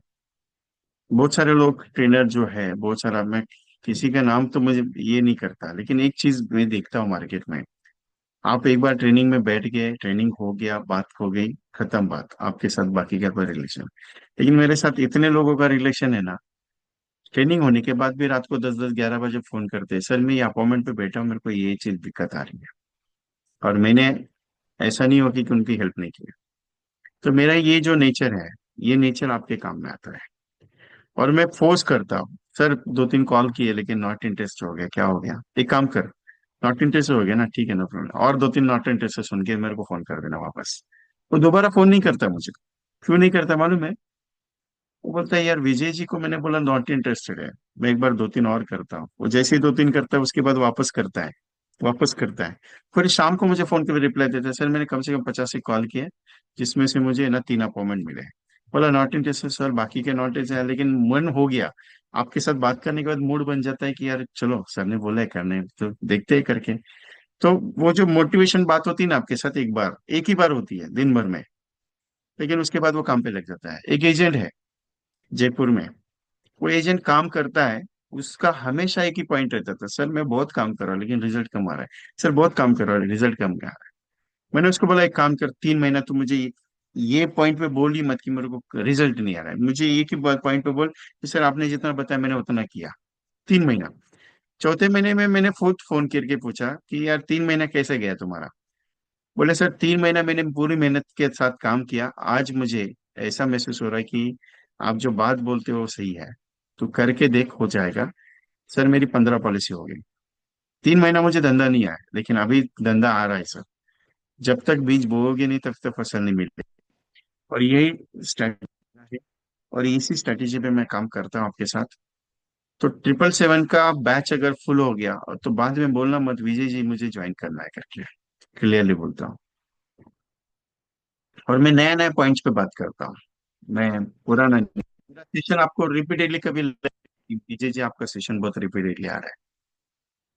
S1: बहुत सारे लोग ट्रेनर जो है, बहुत सारा, मैं किसी का नाम तो मुझे ये नहीं करता, लेकिन एक चीज मैं देखता हूँ मार्केट में। आप एक बार ट्रेनिंग में बैठ गए, ट्रेनिंग हो गया, बात हो गई, खत्म बात, आपके साथ बाकी का कोई रिलेशन। लेकिन मेरे साथ इतने लोगों का रिलेशन है ना, ट्रेनिंग होने के बाद भी रात को 10 10 11 बजे फोन करते हैं, सर मैं ये अपॉइंटमेंट पे बैठा हूँ, मेरे को ये चीज दिक्कत आ रही है। और मैंने, ऐसा नहीं होगी कि उनकी हेल्प नहीं की। तो मेरा ये जो नेचर है, ये नेचर आपके काम में आता है। और मैं फोर्स करता हूँ, सर 2 3 कॉल किए लेकिन नॉट इंटरेस्ट हो गया, क्या हो गया, एक काम कर, नॉट इंटरेस्ट हो गया ना, ठीक है, नो प्रॉब्लम, और 2 3 नॉट इंटरेस्ट सुन के मेरे को फोन कर देना वापस। वो दोबारा फोन नहीं करता मुझे। क्यों नहीं करता मालूम है? वो बोलता है यार विजय जी को मैंने बोला नॉट इंटरेस्टेड है, मैं एक बार 2 3 और करता हूँ। वो जैसे ही 2 3 करता है, उसके बाद वापस करता है, वापस करता है। फिर शाम को मुझे फोन पे रिप्लाई देता है, सर मैंने कम से कम 50 कॉल किए, जिसमें से मुझे ना 3 अपॉइंटमेंट मिले। बोला नॉट इंटरेस्टेड सर, बाकी के नॉट इंटरेस्टेड है, लेकिन मन हो गया। आपके साथ बात करने के बाद मूड बन जाता है कि यार चलो, सर ने बोला है करने, तो देखते ही करके। तो वो जो मोटिवेशन बात होती है ना आपके साथ, एक बार, एक ही बार होती है दिन भर में, लेकिन उसके बाद वो काम पे लग जाता है। एक एजेंट है जयपुर में, वो एजेंट काम करता है, उसका हमेशा एक ही पॉइंट रहता था, सर मैं बहुत काम कर रहा हूँ लेकिन रिजल्ट कम आ रहा है, सर बहुत काम कर रहा हूँ रिजल्ट कम आ रहा है। मैंने उसको बोला एक काम कर, 3 महीना तू मुझे ये पॉइंट पे बोल ही मत कि मेरे को रिजल्ट नहीं आ रहा है, मुझे एक ही पॉइंट पे बोल कि सर आपने जितना बताया मैंने उतना किया। 3 महीना। चौथे महीने में मैंने खुद फोन करके पूछा कि यार 3 महीना कैसे गया तुम्हारा। बोले सर 3 महीना मैंने पूरी मेहनत के साथ काम किया, आज मुझे ऐसा महसूस हो रहा है कि आप जो बात बोलते हो वो सही है, तू करके देख हो जाएगा। सर मेरी 15 पॉलिसी हो गई। 3 महीना मुझे धंधा नहीं आया, लेकिन अभी धंधा आ रहा है सर। जब तक बीज बोओगे नहीं तब तक फसल नहीं मिलेगी। और यही स्ट्रैटेजी है, और इसी स्ट्रैटेजी पे मैं काम करता हूँ आपके साथ। तो 777 का बैच अगर फुल हो गया और तो बाद में बोलना मत विजय जी मुझे ज्वाइन करना है करके, क्लियरली बोलता हूँ। और मैं नया नया पॉइंट्स पे बात करता हूँ, मैं पुराना नहीं। मेरा सेशन आपको रिपीटेडली कभी विजय जी आपका सेशन बहुत रिपीटेडली आ रहा है,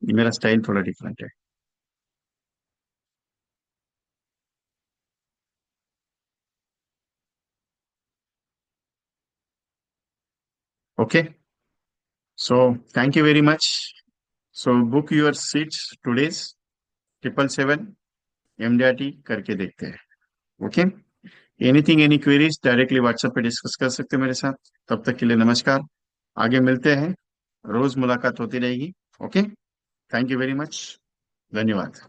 S1: ये मेरा स्टाइल थोड़ा डिफरेंट है। Okay, so thank you very much. So book your seats today's 777 MDRT करके देखते हैं। Okay, anything any queries directly WhatsApp पे डिस्कस कर सकते हैं मेरे साथ। तब तक के लिए नमस्कार, आगे मिलते हैं, रोज मुलाकात होती रहेगी। Okay, thank you very much, धन्यवाद।